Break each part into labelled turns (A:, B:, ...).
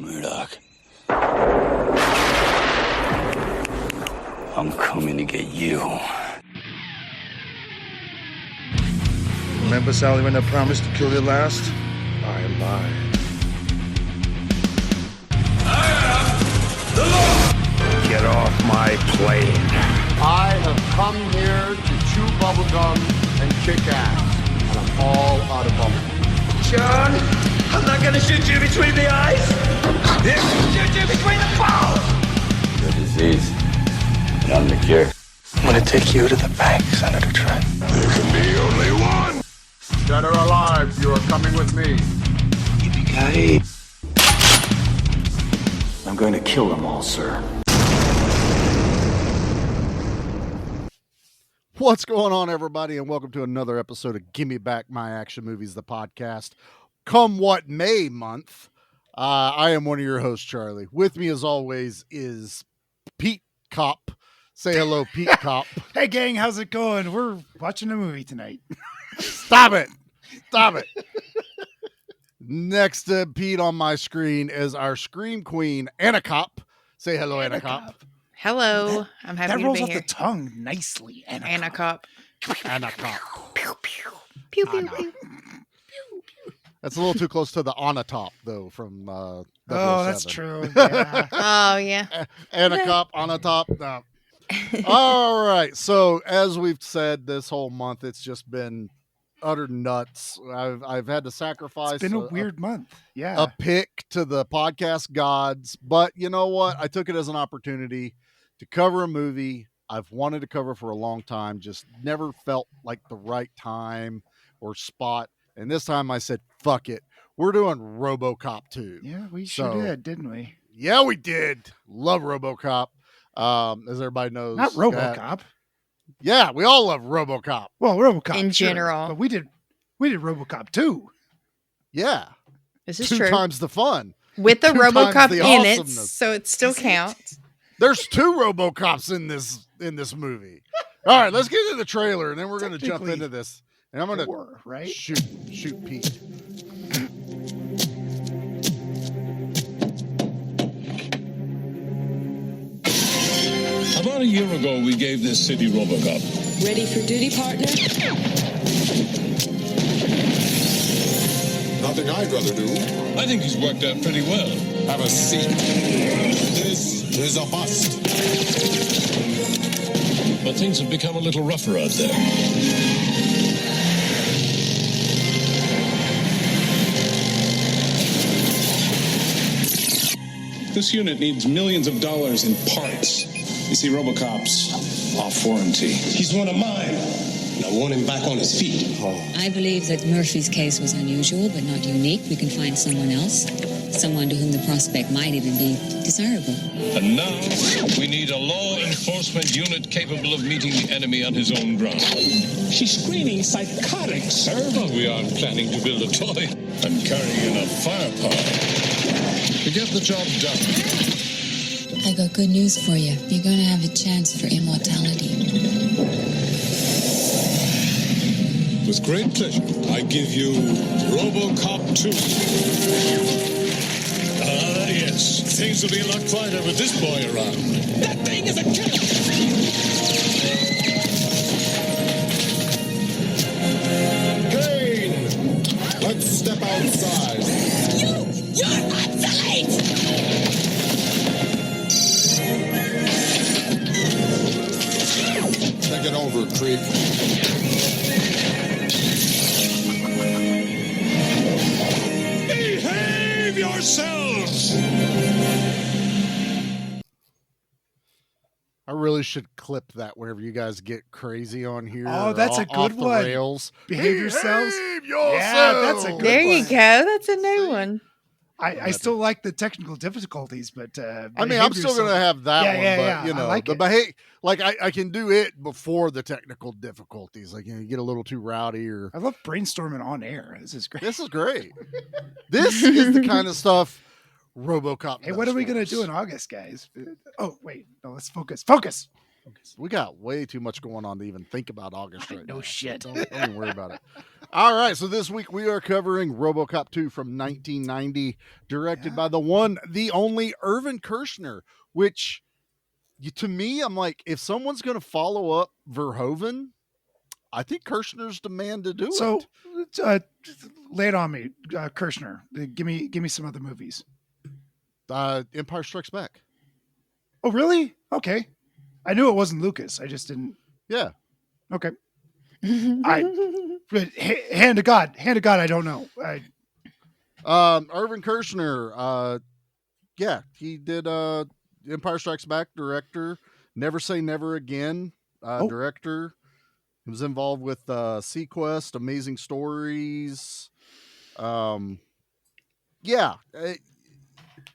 A: Murdoch. I'm coming to get you.
B: Remember, Sally, when I promised to kill you last? I lied.
C: I am the Lord!
B: Get off my plane.
D: I have come here to chew bubblegum and kick ass. And I'm all out of bubblegum.
C: John, I'm not gonna shoot you between the eyes. This will shoot you between the balls.
A: The disease. And I'm the cure.
B: I'm gonna take you to the bank, Senator Trent.
C: There can be only one.
D: Dead or alive, you are coming with me.
A: Yippee-ki-yay. I'm going to kill them all, sir.
E: What's going on, everybody, and welcome to another episode of Gimme Back My Action Movies, the podcast. Come what may month, I am one of your hosts, Charlie. With me, as always, is Pete Cop. Say hello, Pete Cop.
F: Hey, gang, how's it going? We're watching a movie tonight.
E: Stop it. Stop it. Next to Pete on my screen is our Scream Queen, Anna Cop. Say hello, Anna Cop.
G: Hello, I'm happy to be here.
F: That rolls off the tongue nicely,
G: Anna Cop.
E: Anna Cop.
G: Pew, pew. Pew, pew, pew.
E: That's a little too close to the on a top, though, from 007.
F: Oh, that's true. Yeah.
G: Oh, yeah.
E: Anna Cop on a top. No. All right. So, as we've said this whole month, it's just been utter nuts. I've had to sacrifice.
F: It's been a weird month. Yeah.
E: A pick to the podcast gods, but you know what? I took it as an opportunity to cover a movie I've wanted to cover for a long time, just never felt like the right time or spot. And this time I said, fuck it. We're doing RoboCop 2.
F: Yeah, we sure did, didn't we?
E: Yeah, we did. Love RoboCop. As everybody knows.
F: Not RoboCop.
E: Yeah, we all love RoboCop.
F: Well, RoboCop
G: In
F: sure,
G: general.
F: but we did RoboCop 2.
E: Yeah.
G: This is
E: 2
G: true.
E: times the fun.
G: With the
E: 2 times
G: RoboCop
E: the
G: in it,
E: awesomeness.
G: so it still counts.
E: There's 2 RoboCops in this movie. All right, let's get to the trailer, and then we're going to jump into this. And I'm going to
F: right?
E: shoot Pete.
H: About a year ago, we gave this city RoboCop.
I: Ready for duty, partner?
C: Nothing I'd rather do.
H: I think he's worked out pretty well.
C: Have a seat. This is a bust.
H: But things have become a little rougher out there. This unit needs millions of dollars in parts. You see, RoboCop's off warranty. He's one of mine. And I want him back on his feet.
I: I believe that Murphy's case was unusual, but not unique. We can find someone else. Someone to whom the prospect might even be desirable.
H: And now, we need a law enforcement unit capable of meeting the enemy on his own ground. She's screaming psychotic, sir. Well, we aren't planning to build a toy. I'm carrying enough firepower to get the job done.
I: I got good news for you. You're going to have a chance for immortality.
H: With great pleasure, I give you RoboCop 2. Ah, yes. Things will be a lot quieter with this boy around. That thing is a killer!
C: Kane, let's step outside.
I: You're obsolete!
C: Take it over, creep.
H: Behave yourselves!
E: I really should clip that whenever you guys get crazy on here.
F: Oh, that's a good
E: off
F: one.
E: the rails.
F: Behave yourselves.
E: Yourselves.
F: Yeah, that's a good
G: There you
F: one.
G: go. That's a new one.
F: I still like the technical difficulties, but
E: I mean, I'm still going to have that one, but you know,
F: like
E: the behave, like I can do it before the technical difficulties. Like, you get a little too rowdy or.
F: I love brainstorming on air. This is great.
E: This is great. This is the kind of stuff RoboCop.
F: Hey, what are we going to do in August, guys? Oh, wait. No, let's focus. Focus.
E: We got way too much going on to even think about August right now.
F: No shit.
E: Don't even worry about it. All right, so this week we are covering RoboCop 2 from 1990, directed by the one, the only Irvin Kershner, which to me, I'm like, if someone's going to follow up Verhoeven, I think Kershner's the man to do
F: So,
E: it.
F: lay it on me, Kershner. Give me some other movies.
E: Empire Strikes Back.
F: Oh, really? Okay. I knew it wasn't Lucas. I just didn't.
E: Yeah.
F: Okay. But hand to God, I don't know.
E: Irvin Kershner. Yeah, he did Empire Strikes Back, director. Never Say Never Again, director. He was involved with Sequest, Amazing Stories. Yeah,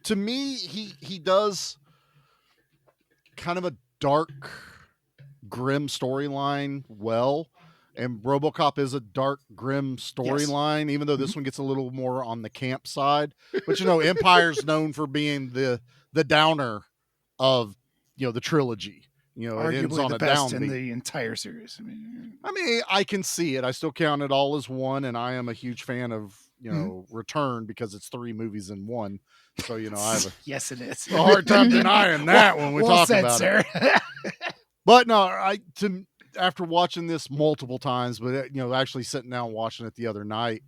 E: to me, he does kind of a dark, grim storyline well. And RoboCop is a dark, grim storyline, even though this one gets a little more on the camp side. But Empire's known for being the downer of the trilogy. It ends
F: Arguably
E: on
F: the
E: a
F: best in
E: downbeat.
F: the entire series.
E: I mean, I can see it. I still count it all as one, and I am a huge fan of Return because it's 3 movies in one. So I have
F: yes, it is.
E: a hard time denying that when we talk about it. But no, after watching this multiple times, but actually sitting down and watching it the other night,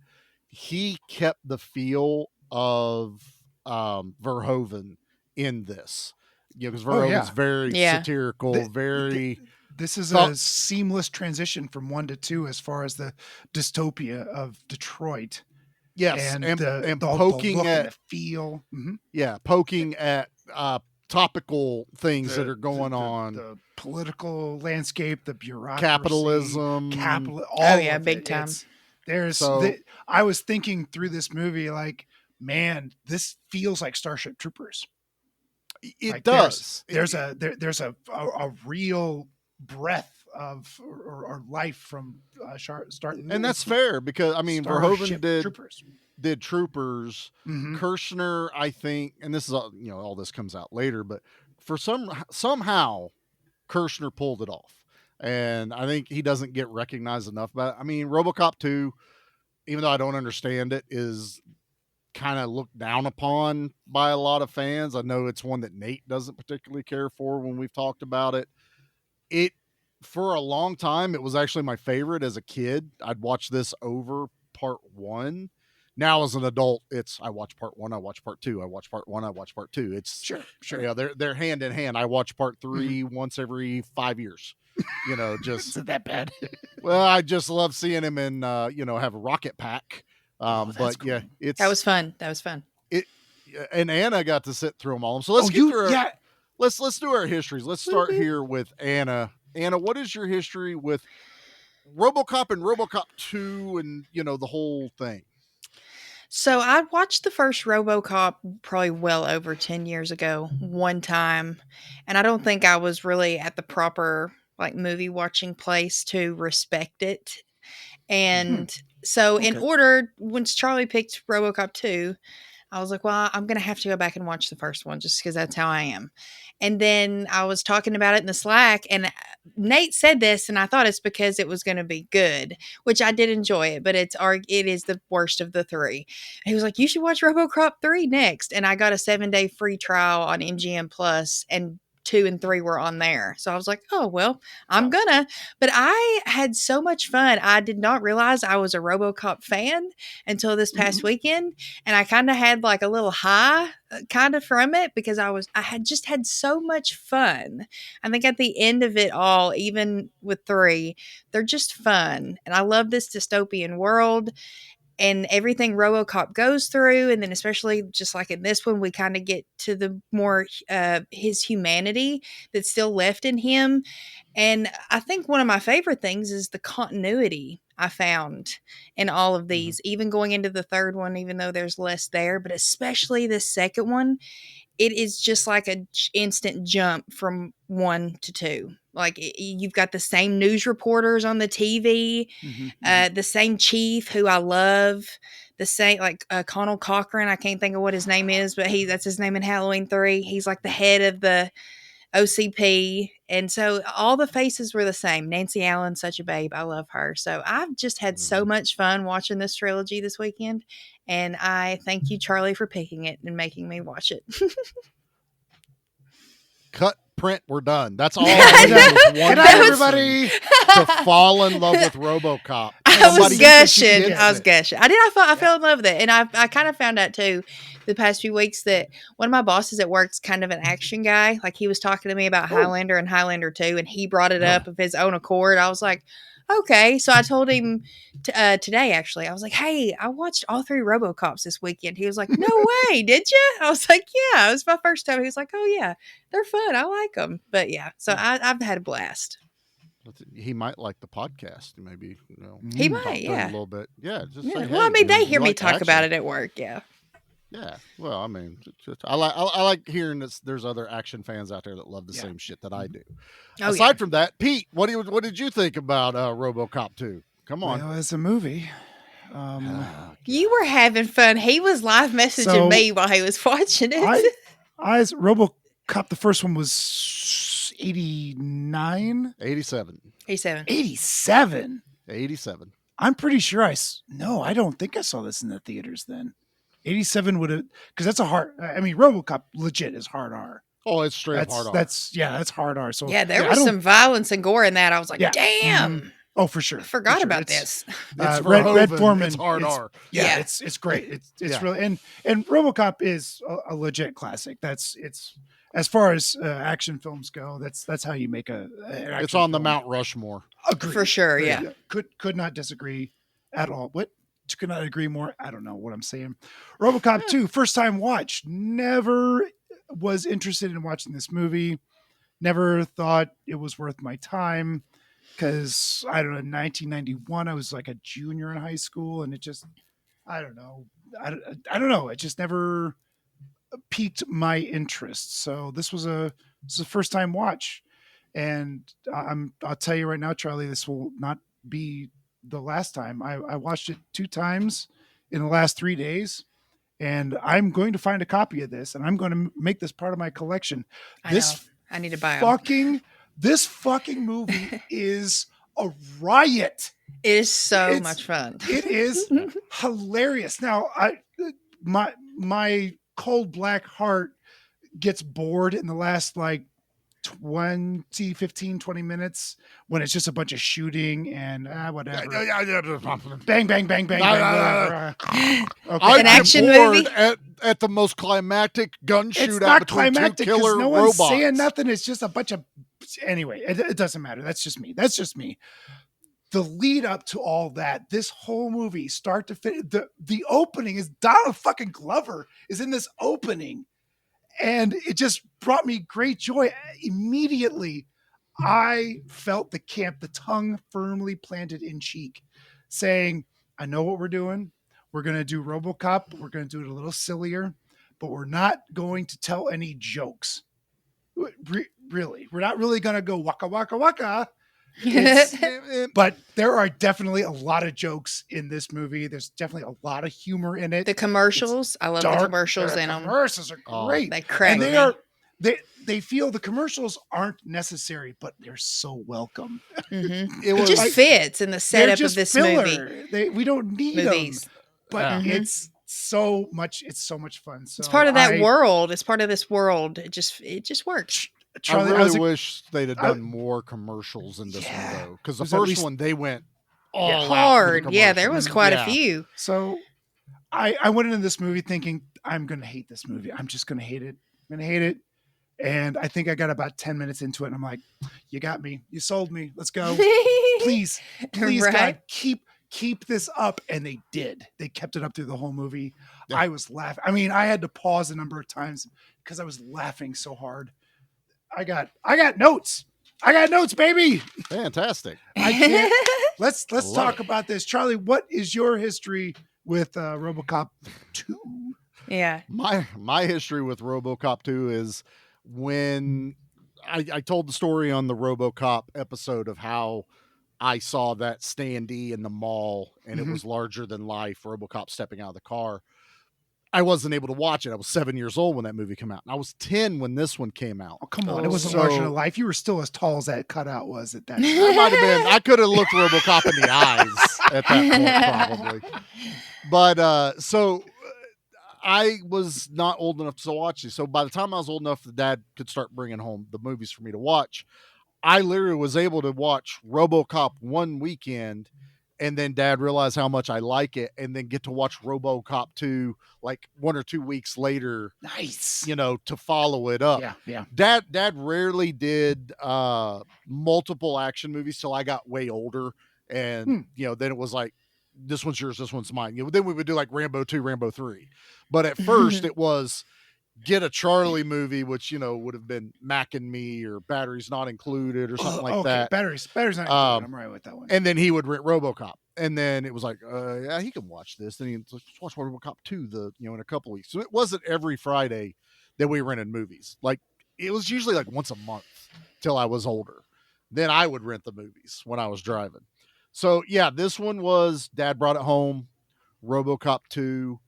E: he kept the feel of Verhoeven in this. Because Verhoeven's very satirical, very.
F: This is a seamless transition from 1 to 2 as far as the dystopia of Detroit.
E: Yes,
F: and
E: poking
F: the look
E: at
F: and the feel. Mm-hmm.
E: Yeah, poking at topical things that are going on.
F: The political landscape, the bureaucracy,
E: capitalism,
G: big time.
F: I was thinking through this movie, like, man, this feels like Starship Troopers.
E: It does.
F: There's a real breath of or life from start,
E: and that's fair because I mean Verhoeven did Troopers.
F: Mm-hmm.
E: Kershner, I think, and this is all this comes out later, but for somehow Kershner pulled it off, and I think he doesn't get recognized enough. But I mean, RoboCop 2, even though I don't understand it, is kind of looked down upon by a lot of fans. I know it's one that Nate doesn't particularly care for when we've talked about it. For a long time, it was actually my favorite as a kid. I'd watch this over part 1. Now as an adult, I watch part 1, I watch part 2, I watch part 1, I watch part 2. It's
F: sure.
E: Yeah, they're hand in hand. I watch part 3 once every 5 years. Just
F: isn't that bad?
E: Well, I just love seeing him in have a rocket pack. But cool. Yeah,
G: that was fun.
E: And Anna got to sit through them all. So let's let's do our histories. Let's start here with Anna. Anna, what is your history with RoboCop and RoboCop 2 and the whole thing?
G: So I watched the first RoboCop probably well over 10 years ago one time, and I don't think I was really at the proper movie watching place to respect it. And so in order, once Charlie picked RoboCop 2, I was like, well, I'm going to have to go back and watch the first one just because that's how I am. And then I was talking about it in the Slack, and Nate said this, and I thought it's because it was going to be good, which I did enjoy it, but it is the worst of the 3. And he was like, you should watch RoboCop 3 next. And I got a 7-day free trial on MGM Plus, and 2 and 3 were on there. So I was like, oh, well, I'm gonna. But I had so much fun. I did not realize I was a RoboCop fan until this past weekend. And I kind of had a little high kind of from it because I had just had so much fun. I think at the end of it all, even with 3, they're just fun. And I love this dystopian world and everything RoboCop goes through. And then especially just like in this one, we kind of get to the more his humanity that's still left in him. And I think one of my favorite things is the continuity I found in all of these, even going into the third one, even though there's less there, but especially the second one, it is just like an instant jump from 1 to 2. You've got the same news reporters on the TV, the same chief who I love, the same Connell Cochran. I can't think of what his name is, but that's his name in Halloween 3. He's like the head of the OCP. And so all the faces were the same. Nancy Allen's such a babe. I love her. So I've just had so much fun watching this trilogy this weekend. And I thank you, Charlie, for picking it and making me watch it.
E: Cut, print, we're done. That's all I needed was one
F: Good night,
E: person
F: everybody.
E: to fall in love with RoboCop.
G: I was
E: Somebody
G: gushing.
E: gets
G: I was
E: it.
G: gushing. I fell in love with it. And I kind of found out too the past few weeks that one of my bosses at work's kind of an action guy. Like he was talking to me about Highlander and Highlander 2, and he brought it up of his own accord. I was like, okay. So I told him today, actually, I was like, hey, I watched all 3 RoboCops this weekend. He was like, no way, did you? I was like, yeah, it was my first time. He was like, oh yeah, they're fun. I like them. But yeah, so I've had a blast.
E: He might like the podcast. Maybe
G: He
E: talk
G: might,
E: to him
G: yeah.
E: a little bit. Yeah, just
G: Yeah.
E: say,
G: Well, I
E: hey,
G: mean, they
E: you
G: hear me
E: like
G: talk
E: action?
G: about it at work. Yeah.
E: Yeah. Well, I mean, I like hearing that there's other action fans out there that love the same shit that I do.
G: Oh,
E: Aside from that, Pete, what did you think about RoboCop 2? Come on.
F: Well, it's a movie.
G: You were having fun. He was live messaging
F: So,
G: me while he was watching it.
F: RoboCop, the first one was 89?
E: 87.
G: 87.
F: 87?
E: 87.
F: I'm pretty sure I don't think I saw this in the theaters then. 87 would have, because that's RoboCop legit is hard R.
E: Oh, it's straight up hard R.
F: That's hard R. So
G: Yeah, there was some violence and gore in that. I was like, damn.
F: Mhm. Oh, for sure.
G: I forgot
F: For sure.
G: about
F: It's-
G: this.
E: It's
F: Red Foreman.
E: It's hard R.
F: Yeah,
G: Yeah.
F: it's great. It's
E: Yeah.
F: really and RoboCop is a legit classic. It's as far as action films go. That's how you make an action
E: It's on the
F: film.
E: Mount Rushmore.
F: Agreed.
G: For sure, yeah.
F: Could not disagree at all. What? Could not agree more. I don't know what I'm saying. RoboCop 2, first time watch. Never was interested in watching this movie. Never thought it was worth my time because I don't know. In 1991, I was like a junior in high school, and it just, I don't know. I don't know. It just never piqued my interest. So this was a first time watch, and I'll tell you right now, Charlie, this will not be the last time. I watched it 2 times in the last 3 days, and I'm going to find a copy of this, and I'm going to make this part of my collection.
G: I need to buy them.
F: This fucking movie is a riot.
G: It is so much fun.
F: It is hilarious. Now, my cold black heart gets bored in the last 20 minutes when it's just a bunch of shooting and whatever. Bang, bang, bang, bang, bang. Okay.
G: An action movie?
E: At the most climactic gun
F: It's
E: shootout
F: not
E: between 2
F: climactic because
E: killer
F: no one's
E: robots.
F: saying nothing. It's just a bunch of. Anyway, it doesn't matter. That's just me. The lead up to all that, this whole movie, start to finish, the opening is Donald fucking Glover is in this opening. And it just brought me great joy. Immediately, I felt the tongue firmly planted in cheek, saying, I know what we're doing. We're going to do RoboCop. We're going to do it a little sillier, but we're not going to tell any jokes. Really. We're not really going to go waka, waka, waka. But there are definitely a lot of jokes in this movie. There's definitely a lot of humor in it.
G: The commercials, I love the commercials in them.
F: Commercials are great.
G: They crack
F: and they feel the commercials aren't necessary, but they're so welcome.
G: Mm-hmm. It just fits in the setup of this movie.
F: We don't need
G: movies,
F: them, but it's so much. It's so much fun. So
G: it's part of that world. It's part of this world. It just works.
E: Charlie, I really wish they'd have done more commercials in this one though, because the first one they went all
G: hard. Yeah, there was quite a few.
F: So I went into this movie thinking I'm going to hate this movie. I'm just going to hate it. I'm going to hate it. And I think I got about 10 minutes into it, and I'm like, "You got me. You sold me. Let's go. Please,
G: Right?
F: God, keep this up." And they did. They kept it up through the whole movie. Yeah. I was laughing. I mean, I had to pause a number of times because I was laughing so hard. I got notes. I got notes, baby.
E: Fantastic.
F: I can't. Let's talk about this, Charlie. What is your history with RoboCop 2?
G: Yeah,
E: my history with RoboCop 2 is when I told the story on the RoboCop episode of how I saw that standee in the mall and it was larger than life. RoboCop stepping out of the car. I wasn't able to watch it. I was 7 years old when that movie came out. And I was 10 when this one came out.
F: Oh, come on. It wasn't
E: So-
F: larger than life. You were still as tall as that cutout was at that time.
E: I might have been. I could have looked RoboCop in the eyes at that point, probably. But so I was not old enough to watch these. So by the time I was old enough that Dad could start bringing home the movies for me to watch, I literally was able to watch RoboCop one weekend, and then Dad realized how much I like it, and then get to watch RoboCop 2 like 1 or 2 weeks later.
F: Nice.
E: You know, to follow it up.
F: Yeah.
E: Dad rarely did multiple action movies till I got way older, and you know, then it was like, this one's yours, this one's mine. You know, then we would do like Rambo 2, Rambo 3. But at first it was get a Charlie movie, which, you know, would have been Mac and Me or Batteries Not Included or something like that.
F: Batteries not included. I'm right with that one.
E: And then he would rent RoboCop. And then it was like, yeah, he can watch this. Then he'd watch RoboCop 2 in a couple weeks. So it wasn't every Friday that we rented movies. Like, it was usually like once a month till I was older. Then I would rent the movies when I was driving. So yeah, this one was, Dad brought it home, RoboCop 2.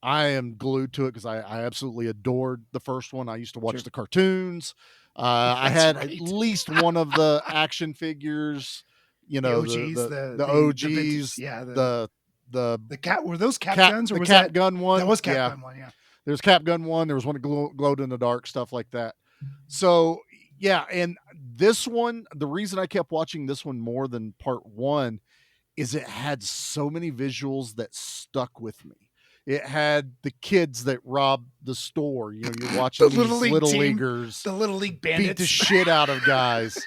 E: I am glued to it because I absolutely adored the first one. I used to watch the cartoons. I had at least one of the action figures, you know, the OGs,
F: the cat, were those cap guns, or
E: the
F: was
E: cap
F: that
E: gun one?
F: That was cap gun one, yeah.
E: There's cap gun one. There was one that glowed in the dark, stuff like that. So yeah, and this one, the reason I kept watching this one more than part one is it had so many visuals that stuck with me. It had the kids that robbed the store. You know, you're watching these little leaguers,
F: the little league bandits,
E: beat the shit out of guys.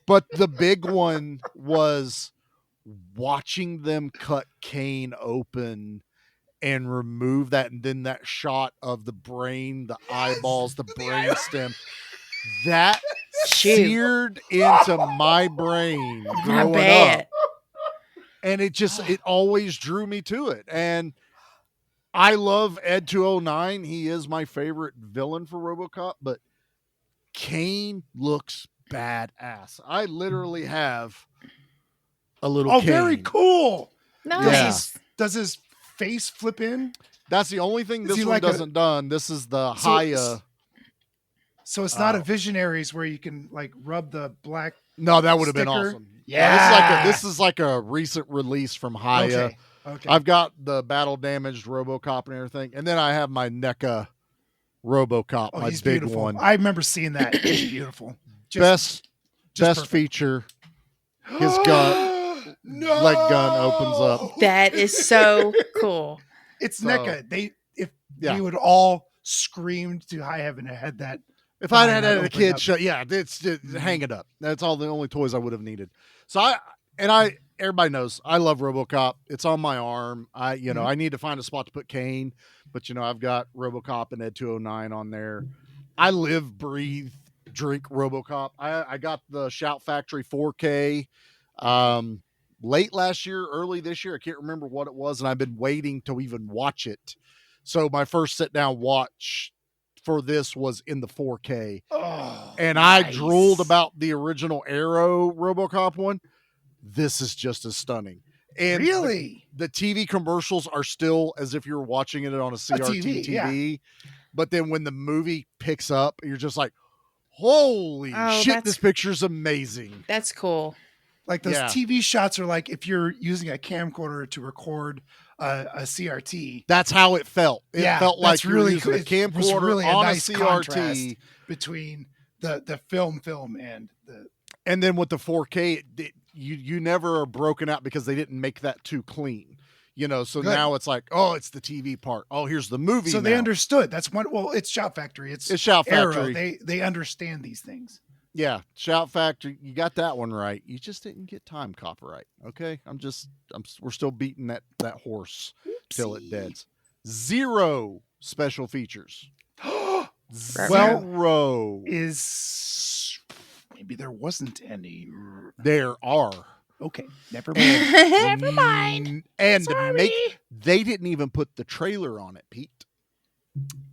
E: But the big one was watching them cut Kane open and remove that, and then that shot of the brain, the eyeballs, the brain stem. That seared into my brain growing up. And it always drew me to it. And I love Ed 209. He is my favorite villain for RoboCop, but Kane looks badass. I literally have a little Kane.
F: Very cool.
G: Nice.
F: Does his face flip in?
E: That's the only thing this one doesn't done. This is the Haya.
F: So it's not a Visionaries where you can like rub the black.
E: No, that would have been
F: sticker?
E: awesome.
F: Yeah.
E: This is like a recent release from Haya.
F: Okay.
E: I've got the battle damaged RoboCop and everything, and then I have my NECA RoboCop, my
F: he's
E: big
F: beautiful.
E: one.
F: I remember seeing that. It's beautiful.
E: Best
F: perfect.
E: feature. His gun, leg gun opens up.
G: That is so cool.
F: It's NECA. We would all screamed to high heaven and had that.
E: If I had a kid show, it's just hang it up. That's all the only toys I would have needed. So everybody knows I love RoboCop. It's on my arm. I need to find a spot to put Kane, but I've got RoboCop and Ed 209 on there. I live, breathe, drink RoboCop. I got the Shout Factory 4K late last year, early this year. I can't remember what it was, and I've been waiting to even watch it. So my first sit down watch for this was in the 4K. And I drooled about the original Arrow RoboCop one. This is just as stunning. And
F: really,
E: the TV commercials are still as if you're watching it on a CRT TV. But then when the movie picks up, you're just like, holy shit, this picture's amazing.
G: That's cool.
F: Like those TV shots are like if you're using a camcorder to record a CRT.
E: That's how it felt. It felt like you were using a camcorder
F: really
E: on
F: a nice
E: a CRT
F: between the film and the.
E: And then with the 4K, you never are broken out because they didn't make that too clean. So now it's like, it's the TV part. Oh, here's the movie.
F: So
E: now.
F: they understood. That's one. Well, it's Shout Factory. It's
E: Shout
F: Arrow.
E: Factory.
F: They understand these things.
E: Yeah, Shout Factory. You got that one right. You just didn't get time copyright. Okay, we're still beating that horse till it deads. 0 special features. 0
F: is maybe there wasn't any.
E: There are.
F: Okay, never mind.
G: Never mind.
E: And they didn't even put the trailer on it, Pete.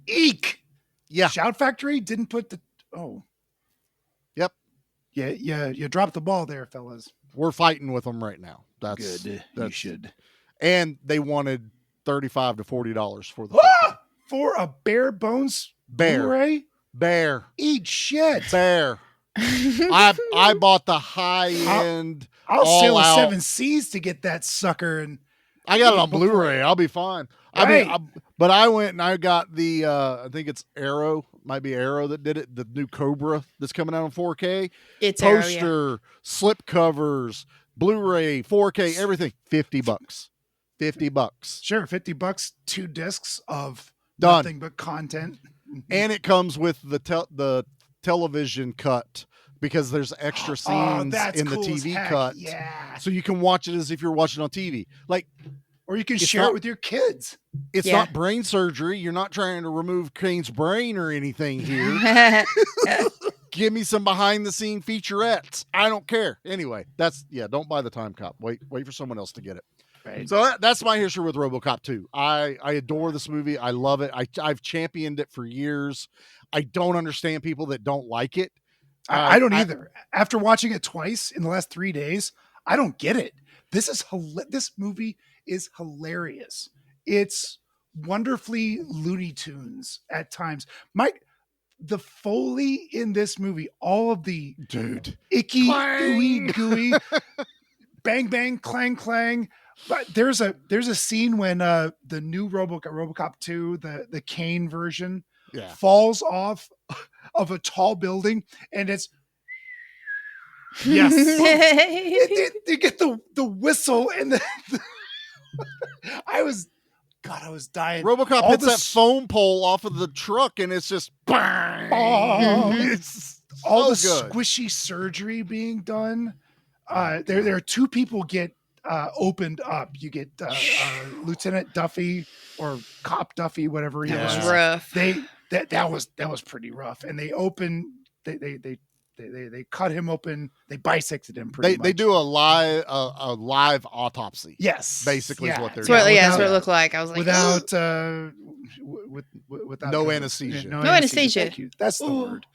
F: Eek.
E: Yeah.
F: Shout Factory didn't put the.
E: Yep.
F: Yeah. You dropped the ball there, fellas.
E: We're fighting with them right now. That's
F: good. You should.
E: And they wanted $35 to $40 for the.
F: for a bare bones
E: Bear.
F: Blu-ray?
E: Bear.
F: Eat shit.
E: Bear. I bought the high end.
F: I'll
E: all
F: sail the
E: out.
F: 7 seas to get that sucker. And
E: I got it on
F: before-
E: Blu-ray. I'll be fine.
F: Right.
E: I mean, but I went and I got the. I think it's Arrow. Might be Arrow that did it. The new Cobra that's coming out on 4K.
G: It's Arrow, yeah.
E: Poster, slip covers, Blu-ray, 4K, everything. $50. $50.
F: Sure, $50, 2 discs of
E: Done.
F: nothing but content.
E: And it comes with the television cut because there's extra scenes
F: that's
E: in the
F: cool as
E: TV
F: heck.
E: cut.
F: Yeah.
E: So you can watch it as if you're watching on TV. Like,
F: Or you can
E: It's
F: share
E: not-
F: it with your kids.
E: it's
G: Yeah.
E: not brain surgery. You're not trying to remove Kane's brain or anything here. Give me some behind the scene featurettes. I don't care. Anyway, don't buy the Time Cop. Wait for someone else to get it.
F: Right.
E: So that's my history with RoboCop 2. I adore this movie. I love it. I've championed it for years. I don't understand people that don't like it.
F: I don't either. After watching it twice in the last 3 days, I don't get it. This movie is hilarious. It's wonderfully Looney Tunes at times. The Foley in this movie, all of the icky, gooey, bang, bang, clang, clang. But there's a scene when the new RoboCop 2, the Kane version, falls off of a tall building, and it's yes, they get the whistle and the I was dying.
E: RoboCop
F: All
E: hits
F: the
E: that foam pole off of the truck, and it's just bang. It's
F: all the
E: so good.
F: squishy surgery being done. There are 2 people get opened up. You get Lieutenant Duffy or Cop Duffy, whatever he
G: That
F: was.
G: was rough.
F: That was pretty rough. And they cut him open. They bisected him pretty much.
E: They do a live autopsy.
F: Yes,
E: basically is what they're
G: That's what,
E: doing.
G: that's what it looked like. I was like,
F: without without
E: No
F: code.
E: anesthesia.
F: No
G: No anesthesia.
F: Thank you. That's the word.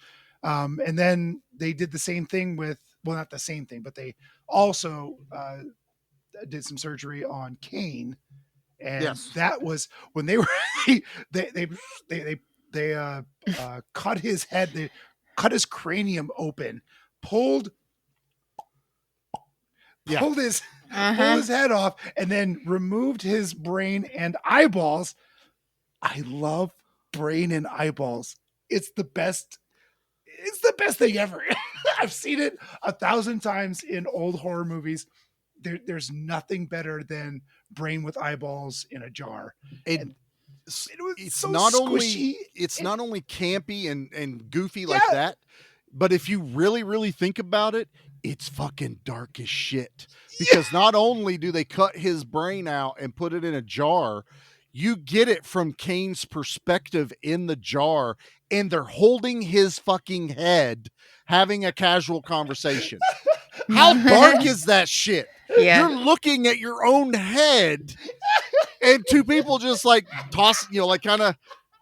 F: And then they did the same thing with, well, not the same thing, but they also did some surgery on Kane, and that was when they were they cut his head, they cut his cranium open, pulled his head off, and then removed his brain and eyeballs. I love brain and eyeballs. It's the best thing ever. I've seen it 1,000 times in old horror movies. There's nothing better than brain with eyeballs in a jar. It's so
E: not
F: squishy.
E: not only campy and goofy like that, but if you really, really think about it, it's fucking dark as shit. Because not only do they cut his brain out and put it in a jar, you get it from Kane's perspective in the jar, and they're holding his fucking head, having a casual conversation. How dark is that shit?
G: Yeah.
E: You're looking at your own head, and 2 people just like toss, like kind of,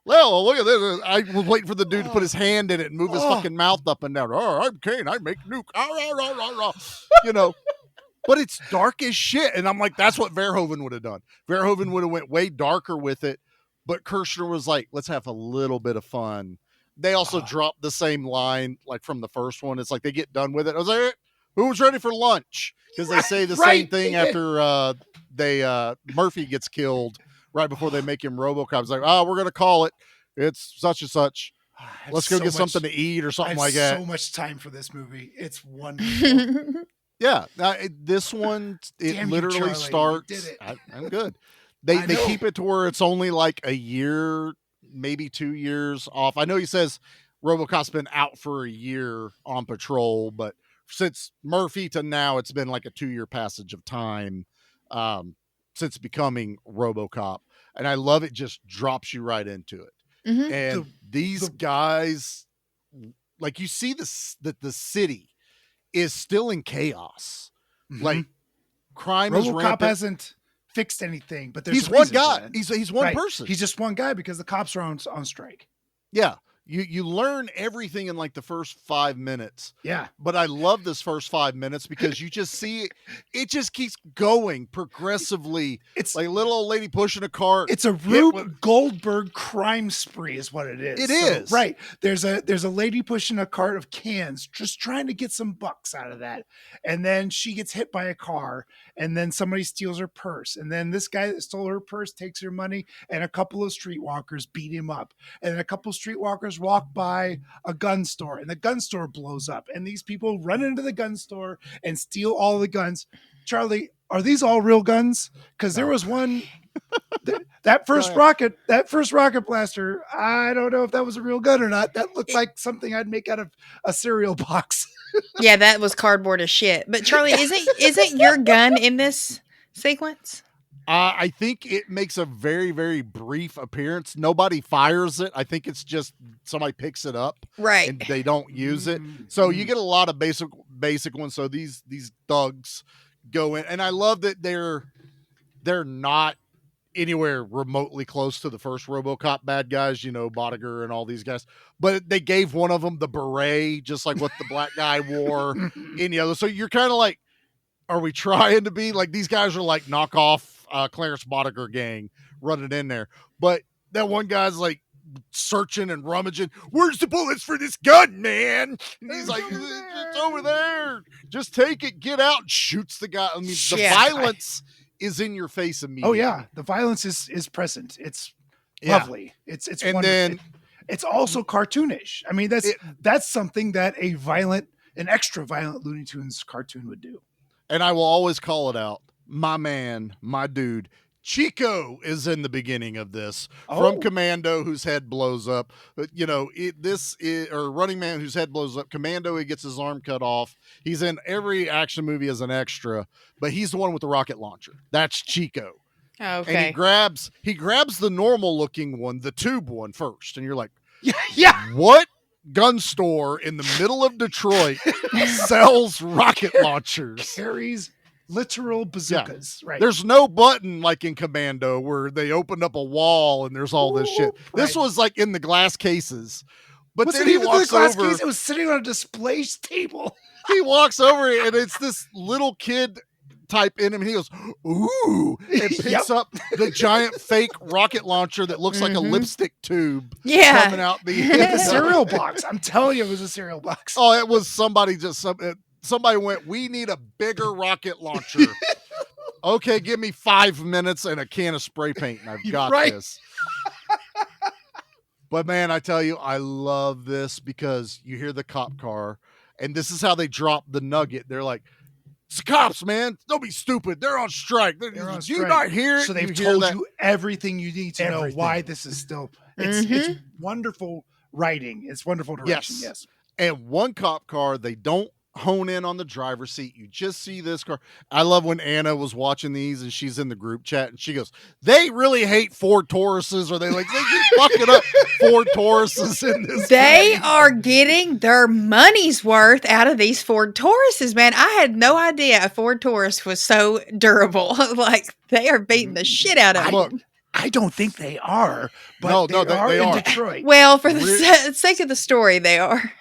E: well, look at this. I was waiting for the dude to put his hand in it and move his fucking mouth up and down. Oh, I'm Kane. I make nuke. But it's dark as shit. And I'm like, that's what Verhoeven would have done. Verhoeven would have went way darker with it. But Kirshner was like, let's have a little bit of fun. They also dropped the same line like from the first one. It's like they get done with it. I was like, who's ready for lunch? Because they say the same thing after Murphy gets killed right before they make him RoboCop. It's like, we're going to call it. It's such and such. Let's go get something to eat or something like that.
F: So much time for this movie. It's wonderful.
E: Yeah, this one,
F: Damn you,
E: literally
F: Charlie.
E: starts.
F: You did it.
E: I'm good. They keep it to where it's only like a year, maybe 2 years off. I know he says RoboCop's been out for a year on patrol, but since Murphy to now, it's been like a 2-year passage of time since becoming RoboCop. And I love it, just drops you right into it.
G: Mm-hmm.
E: And these guys, like you see that the city is still in chaos.
F: Mm-hmm.
E: Like crime is
F: RoboCop
E: rampant.
F: hasn't fixed anything, but there's
E: He's
F: a
E: one
F: reason for
E: guy.
F: that.
E: He's one
F: Right.
E: person.
F: He's just one guy because the cops are on strike.
E: Yeah. You learn everything in like the first 5 minutes.
F: Yeah.
E: But I love this first 5 minutes because you just see it just keeps going progressively.
F: It's
E: like a little old lady pushing a cart.
F: It's a Rube Goldberg crime spree is what it is.
E: It is.
F: Right. There's a lady pushing a cart of cans, just trying to get some bucks out of that. And then she gets hit by a car, and then somebody steals her purse. And then this guy that stole her purse takes her money, and a couple of streetwalkers beat him up. And then a couple of streetwalkers walk by a gun store, and the gun store blows up. And these people run into the gun store and steal all the guns. Charlie, are these all real guns? Because there was one that first rocket blaster. I don't know if that was a real gun or not. That looked like something I'd make out of a cereal box.
G: Yeah, that was cardboard as shit. But Charlie, isn't your gun in this sequence?
E: I think it makes a very, very brief appearance. Nobody fires it. I think it's just somebody picks it up,
G: right?
E: And they don't use it. So you get a lot of basic ones. So these thugs go in, and I love that they're not anywhere remotely close to the first RoboCop bad guys. You know, Bodiger and all these guys, but they gave one of them the beret, just like what the black guy wore in the other. So you're kind of like, are we trying to be like these guys are like knockoff Clarence Bodiger gang running in there? But that one guy's like searching and rummaging. Where's the bullets for this gun, man? And he's like, it's over there. Just take it, get out, and shoots the guy. I mean, the violence is in your face immediately.
F: Oh yeah, the violence is present. It's lovely. It's and wonderful. Then it's also cartoonish. I mean, that's something that an extra violent Looney Tunes cartoon would do.
E: And I will always call it out. My man, my dude, Chico is in the beginning of this from Commando, whose head blows up. You know, Running Man, whose head blows up. Commando, he gets his arm cut off. He's in every action movie as an extra, but he's the one with the rocket launcher. That's Chico.
G: Okay.
E: And he grabs the normal looking one, the tube one first, and you're like,
F: yeah.
E: What gun store in the middle of Detroit sells rocket launchers?
F: Carries literal bazookas, right?
E: There's no button like in Commando where they opened up a wall and there's all this shit. This was like in the glass cases. But then he walks over.
F: It was sitting on a display table.
E: He walks over and it's this little kid type in him, and he goes, ooh, and picks up the giant fake rocket launcher that looks like a lipstick tube coming out the
F: cereal box. I'm telling you, it was a cereal box.
E: Oh, it was somebody somebody went, we need a bigger rocket launcher. Okay, give me 5 minutes and a can of spray paint, and I've got this. But man, I tell you, I love this because you hear the cop car, and this is how they drop the nugget. They're like, it's the cops, man. Don't be stupid. They're on strike. Do you not hear it?
F: So they've told you everything you need to know why this is still. It's wonderful writing. It's wonderful direction. Yes.
E: And one cop car, they don't hone in on the driver's seat. You just see this car. I love when Anna was watching these and she's in the group chat and she goes, they really hate Ford Tauruses, or they keep fucking up Ford Tauruses in this.
G: They are getting their money's worth out of these Ford Tauruses, man. I had no idea a Ford Taurus was so durable. Like, they are beating the shit out of
E: Look,
G: them.
F: I don't think they are, but they are in Detroit.
G: Well, for the sake of the story, they are.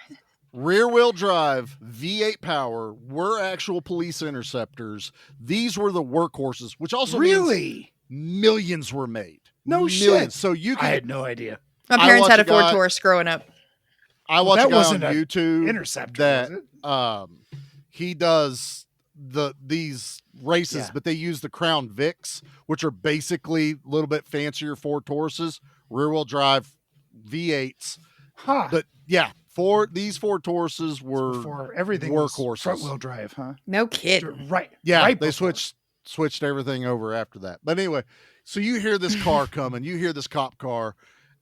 E: Rear-wheel drive, V8 power, were actual police interceptors. These were the workhorses, which also means millions were made.
F: No shit.
E: So I
F: had no idea.
G: My parents had a Ford Taurus growing up.
E: I watched a guy on YouTube
F: interceptor,
E: that he does these races, but they use the Crown Vics, which are basically a little bit fancier Ford Tauruses, rear-wheel drive V8s.
F: Huh.
E: But yeah. These Ford Tauruses were
F: before everything
E: workhorses.
F: Front wheel drive, huh?
G: No kidding.
F: Right.
E: Yeah,
F: right
E: they
F: before.
E: switched everything over after that. But anyway, so you hear this car coming, you hear this cop car,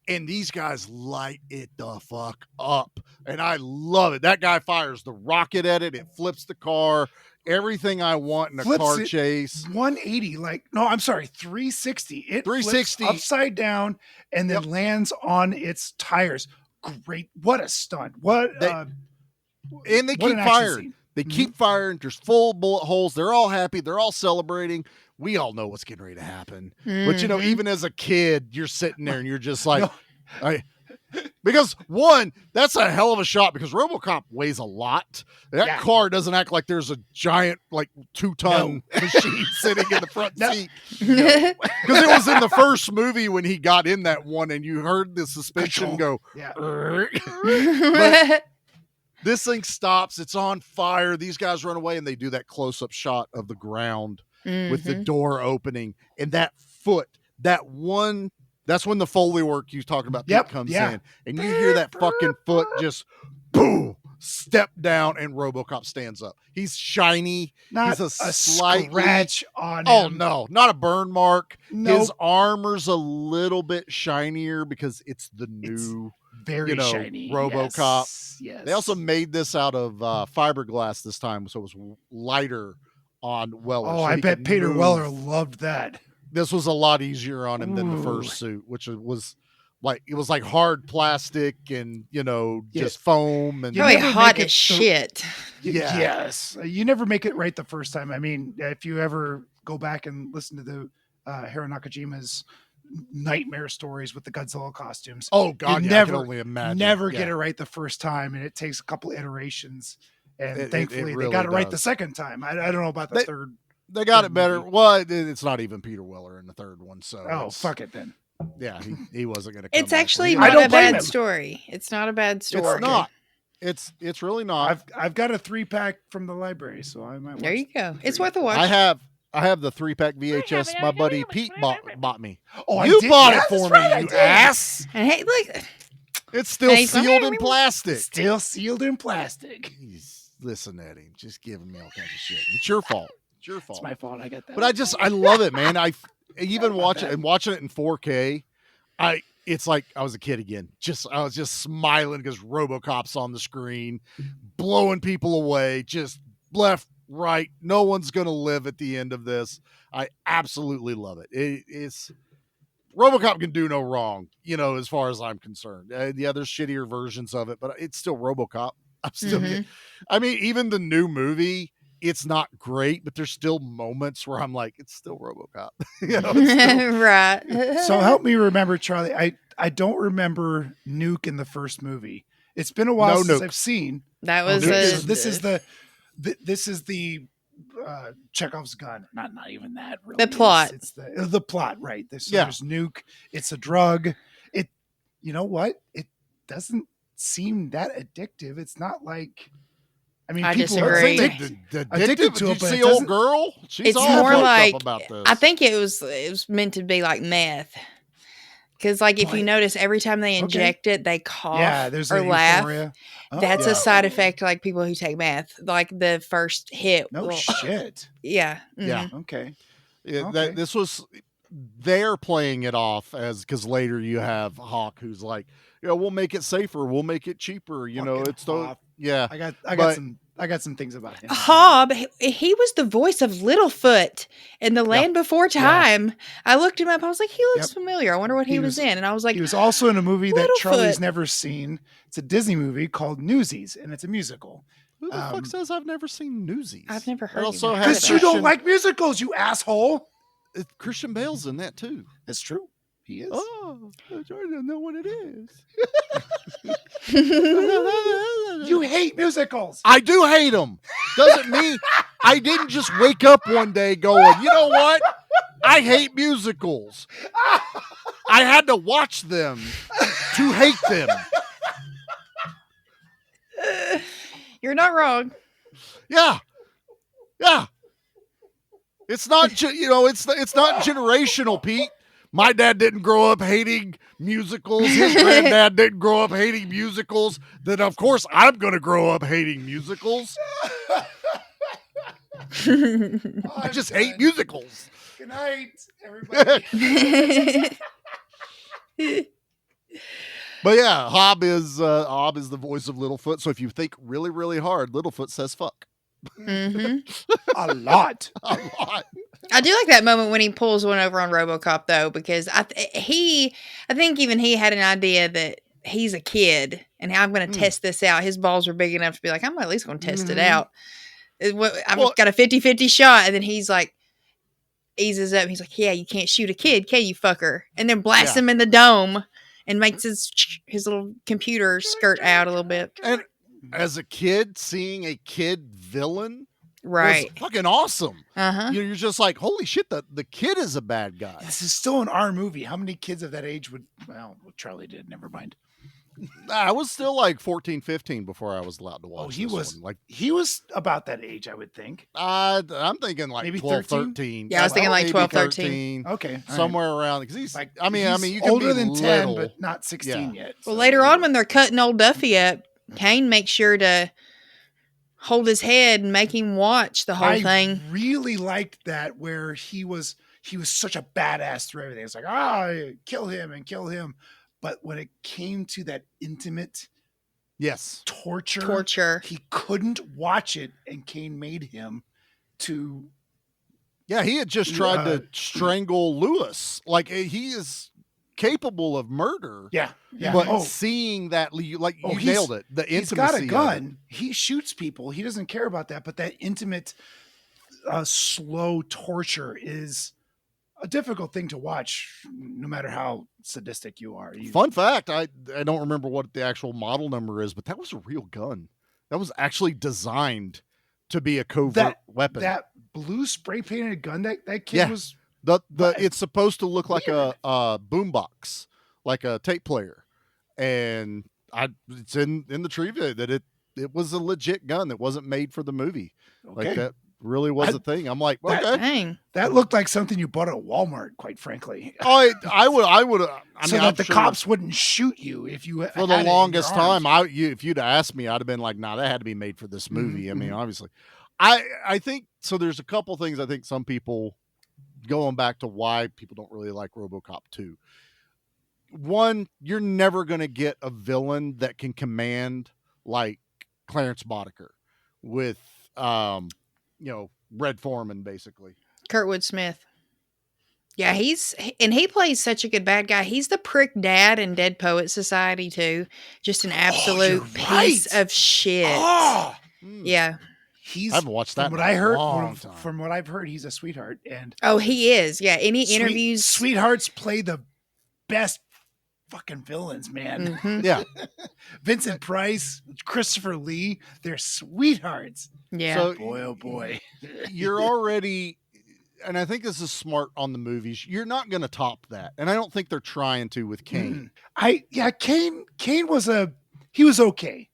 E: and these guys light it the fuck up. And I love it. That guy fires the rocket at it. It flips the car. Everything I want in a car chase.
F: 180, 360. It
E: 360
F: flips upside down and then lands on its tires. Great. What a stunt.
E: And they keep firing. They keep firing. There's full bullet holes. They're all happy. They're all celebrating. We all know what's getting ready to happen. But, even as a kid, you're sitting there and you're just like, Because one, that's a hell of a shot because RoboCop weighs a lot. That car doesn't act like there's a giant, like 2-ton machine sitting in the front seat. Because it was in the first movie when he got in that one and you heard the suspension go.
F: Yeah.
E: But this thing stops. It's on fire. These guys run away and they do that close-up shot of the ground with the door opening. And that foot, that's when the Foley work you talking about comes in. And you hear that fucking foot just boom, step down, and RoboCop stands up. He's shiny.
F: Not
E: He's
F: a
E: slight
F: scratch on him.
E: Oh, no. Not a burn mark.
F: Nope.
E: His armor's a little bit shinier because it's the new
F: very shiny
E: RoboCop.
F: Yes.
E: They also made this out of fiberglass this time, so it was lighter on Weller.
F: Oh,
E: so
F: I
E: he
F: bet
E: could
F: Peter
E: move.
F: Weller loved that.
E: This was a lot easier on him than the first suit, which was like it was like hard plastic and just foam and
G: probably hot as shit.
E: Yeah.
F: Yes, you never make it right the first time. I mean, if you ever go back and listen to the Hiro Nakajima's nightmare stories with the Godzilla costumes,
E: oh god,
F: you
E: I can only imagine.
F: Never get it right the first time, and it takes a couple iterations. And thankfully,
E: really
F: they got it right the
E: does.
F: second time. I don't know about the third.
E: They got it better. Well, it's not even Peter Weller in the third one, so
F: fuck it then.
E: Yeah, he wasn't going to.
G: It's actually
F: I
G: not
F: don't
G: a
F: blame
G: bad
F: him.
G: story. It's not a bad story.
E: It's not. It's really not.
F: I've got a 3-pack from the library, so I might.
G: There
F: watch
G: you go. It's worth a watch.
E: I have the 3-pack VHS. My buddy Pete bought me.
F: Oh,
E: you
F: I did?
E: bought
F: Yeah,
E: it for
F: that's
E: me,
F: right, I
E: you
F: did.
E: ass.
G: And hey, look,
E: It's still
G: And he's like,
E: sealed in plastic.
F: Still sealed in plastic.
E: Listen at him, just giving me all kinds of shit. It's your fault. It's your fault.
F: It's my fault. I got that.
E: But I love it, man. I even watching it in 4K. It's like I was a kid again. I was just smiling because RoboCop's on the screen, blowing people away, just left, right. No one's gonna live at the end of this. I absolutely love it. It's RoboCop can do no wrong, as far as I'm concerned. Yeah, there's shittier versions of it, but it's still RoboCop. I'm still. I mean, even the new movie, it's not great, but there's still moments where I'm like, it's still RoboCop. It's still,
G: right.
F: So help me remember, Charlie. I don't remember Nuke in the first movie. It's been a while since I've seen.
G: That was
F: this is the Chekhov's gun. Not even that. Really.
G: The plot.
F: It's the plot, right? There's Nuke. It's a drug. You know what? It doesn't seem that addictive. It's not like. I mean,
G: I
F: people
G: disagree.
F: are
E: addicted
F: to
E: to
F: it, but
E: see
F: it
E: old
F: doesn't.
E: girl. She's
G: It's
E: all
G: more
E: fucked
G: like
E: up about this.
G: I think it was meant to be like meth. Because, like, if you notice, every time they inject it, they cough
F: there's
G: or
F: a
G: laugh.
F: euphoria. Oh,
G: That's a side effect, like people who take meth. Like the first hit.
F: No shit.
G: Yeah.
E: Yeah.
F: Okay.
E: This was they're playing it off as because later you have Hawk who's like, we'll make it safer, we'll make it cheaper. It's the
F: I got some things about him.
G: Hob, he was the voice of Littlefoot in The Land Before Time. I looked him up. I was like, he looks familiar. I wonder what he was in. And I was like,
F: he was also in a movie that Charlie's
G: Littlefoot.
F: never seen. It's a Disney movie called Newsies, and it's a musical.
E: Who the fuck says I've never seen Newsies?
G: I've never heard
E: also
G: of it.
F: Because you don't like musicals, you asshole.
E: Christian Bale's in that too.
F: That's true. He is.
E: Oh, I don't know what it is.
F: You hate musicals.
E: I do hate them. Doesn't mean I didn't just wake up one day going, you know what? I hate musicals. I had to watch them to hate them.
G: You're not wrong.
E: Yeah. It's not, it's not generational, Pete. My dad didn't grow up hating musicals. His granddad didn't grow up hating musicals. Then, of course, I'm going to grow up hating musicals. I just hate musicals.
F: Good night, everybody.
E: But yeah, Hob is the voice of Littlefoot. So if you think really, really hard, Littlefoot says fuck.
F: A lot.
G: I do like that moment when he pulls one over on RoboCop, though, because I think even he had an idea that he's a kid and I'm going to test this out. His balls were big enough to be like, I'm at least going to test it out. I've got a 50-50 shot. And then he's like, eases up. He's like, yeah, you can't shoot a kid, can you, fucker? And then blasts him in the dome. and makes his little computer skirt out a little bit.
E: And as a kid, seeing a kid villain
G: Right.
E: was fucking awesome.
G: Uh-huh.
E: You're just like, holy shit, the kid is a bad guy.
F: This is still an R movie. How many kids of that age would? Well, Charlie did. Never mind.
E: I was still like 14, 15 before I was allowed to watch.
F: He
E: this
F: was
E: one. Like
F: he was about that age, I would think.
E: I'm thinking like
F: Maybe
E: 12,
F: 13?
E: 13.
G: Yeah, I was thinking like
E: Maybe
G: 12, 13.
F: Okay, all
E: somewhere around. Because he's
F: Like,
E: I mean,
F: he's
E: you can
F: older
E: be
F: than 10,
E: little.
F: but not 16 yet.
G: Well,
F: so-
G: later on when they're cutting old Duffy up, Kane makes sure to hold his head and make him watch the whole
F: I
G: thing.
F: really liked that where he was such a badass through everything. It's like, kill him. But when it came to that intimate
E: Yes.
F: torture, he couldn't watch it, and Kane made him to.
E: Yeah, he had just tried to strangle Lewis. Like he is capable of murder.
F: Yeah.
E: But seeing that, you nailed it. The intimacy.
F: He's got a
E: of it.
F: gun. He shoots people. He doesn't care about that. But that intimate, slow torture is a difficult thing to watch, no matter how sadistic you are.
E: Fun fact, I don't remember what the actual model number is, but that was a real gun. That was actually designed to be a covert weapon.
F: That blue spray painted gun that kid was.
E: It's supposed to look like a boombox, like a tape player, and it's in the trivia that it was a legit gun that wasn't made for the movie.
F: Okay.
E: Like that really was a thing. I'm like, okay.
G: Dang.
F: That looked like something you bought at Walmart, quite frankly.
E: I would. I mean,
F: so that the cops wouldn't shoot you if you
E: for the longest time. If you'd asked me, I'd have been like, nah, that had to be made for this movie.
F: Mm-hmm.
E: I mean, obviously, I think so. There's a couple things I think some people, going back to why people don't really like RoboCop 2. One, you're never going to get a villain that can command like Clarence Boddicker with, Red Foreman, basically.
G: Kurtwood Smith. Yeah, he plays such a good bad guy. He's the prick dad in Dead Poet Society too. Just an absolute piece of shit. Yeah.
E: I haven't watched that.
F: From what I've heard, he's a sweetheart. And
G: he is. Yeah. Any interviews?
F: Sweethearts play the best fucking villains, man.
G: Mm-hmm.
E: Yeah.
F: Vincent Price, Christopher Lee, they're sweethearts.
G: Yeah.
E: So,
F: boy, oh boy.
E: You're already, and I think this is smart on the movies. You're not going to top that, and I don't think they're trying to with Kane.
F: Kane was okay.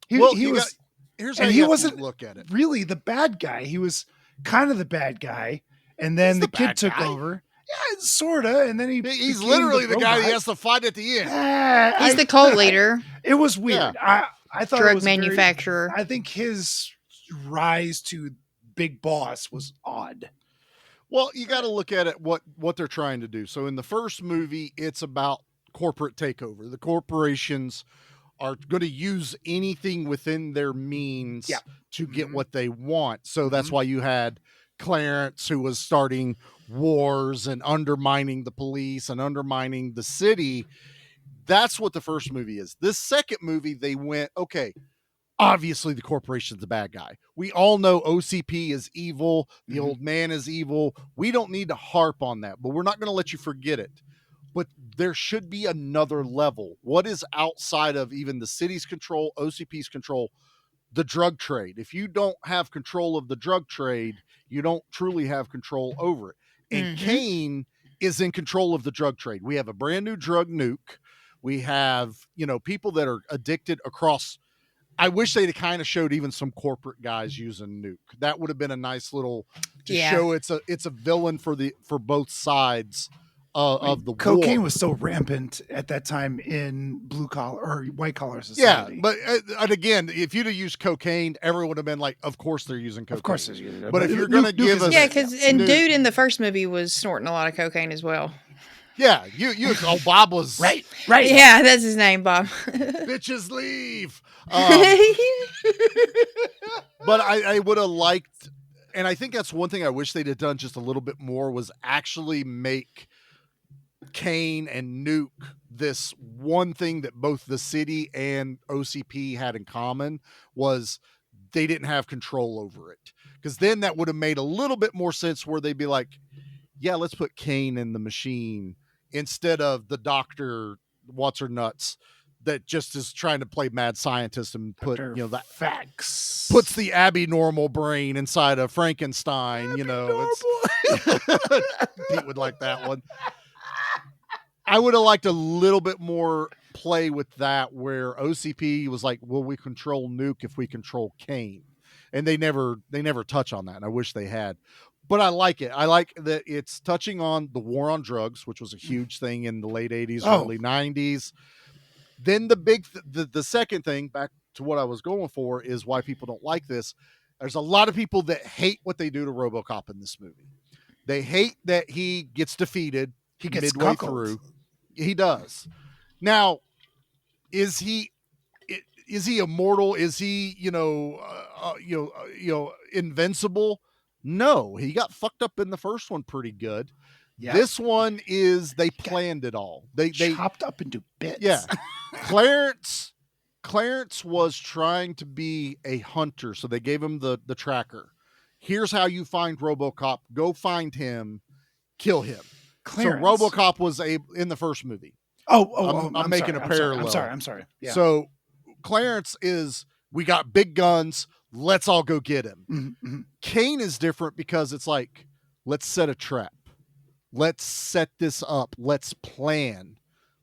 E: Here's how you wasn't look at it.
F: Really the bad guy. He was kind of the bad guy, and then the kid took over. Yeah, sorta. And then he's
E: literally the guy that has to fight at the end.
G: He's the cult leader.
F: It was weird.
G: Yeah.
F: I thought
G: drug
F: it was
G: manufacturer.
F: I think his rise to big boss was odd.
E: Well, you got to look at it what they're trying to do. So in the first movie, it's about corporate takeover. The corporations are going to use anything within their means to get what they want. So that's why you had Clarence, who was starting wars and undermining the police and undermining the city. That's what the first movie is. This second movie, they went, okay, obviously the corporation's the bad guy. We all know OCP is evil. The old man is evil. We don't need to harp on that, but we're not going to let you forget it. But there should be another level. What is outside of even the city's control, OCP's control? The drug trade. If you don't have control of the drug trade, you don't truly have control over it. And Kane is in control of the drug trade. We have a brand new drug nuke. We have, people that are addicted across. I wish they'd kind of showed even some corporate guys using nuke. That would have been a nice little to show it's a villain for both sides of the
F: cocaine
E: war.
F: Was so rampant at that time in blue collar or white collar society.
E: Yeah, but and again, if you'd have used cocaine, everyone would have been like, "Of course they're using cocaine."
F: Of course they're using it.
E: But if you're going to give us,
G: because dude in the first movie was snorting a lot of cocaine as well.
E: Yeah, Bob was
F: right.
G: Yeah, that's his name, Bob.
E: Bitches leave. But I would have liked, and I think that's one thing I wish they'd have done just a little bit more was actually make Kane and Nuke this one thing that both the city and OCP had in common was they didn't have control over it. Because then that would have made a little bit more sense where they'd be like, yeah, let's put Kane in the machine instead of the doctor what's her nuts that just is trying to play mad scientist and put that
F: facts
E: puts the abnormal brain inside of Frankenstein. Pete would like that one. I would have liked a little bit more play with that, where OCP was like, "Will we control Nuke if we control Kane?" And they never touch on that, and I wish they had. But I like it. I like that it's touching on the war on drugs, which was a huge thing in the late 80s, early 90s. Then the second thing, back to what I was going for, is why people don't like this. There's a lot of people that hate what they do to RoboCop in this movie. They hate that he gets defeated.
F: He gets
E: midway
F: cuckolded.
E: through. He does. Now, is he immortal? Is he invincible? No, he got fucked up in the first one pretty good. Yep. This one is they planned it all. They
F: chopped up into bits.
E: Yeah. Clarence was trying to be a hunter, so they gave him the tracker. Here's how you find RoboCop. Go find him, kill him.
F: Clarence.
E: So RoboCop was in the first movie. I'm making a parallel.
F: I'm sorry. Yeah.
E: So Clarence is, we got big guns. Let's all go get him.
F: Mm-hmm.
E: Kane is different because it's like, let's set a trap. Let's set this up. Let's plan.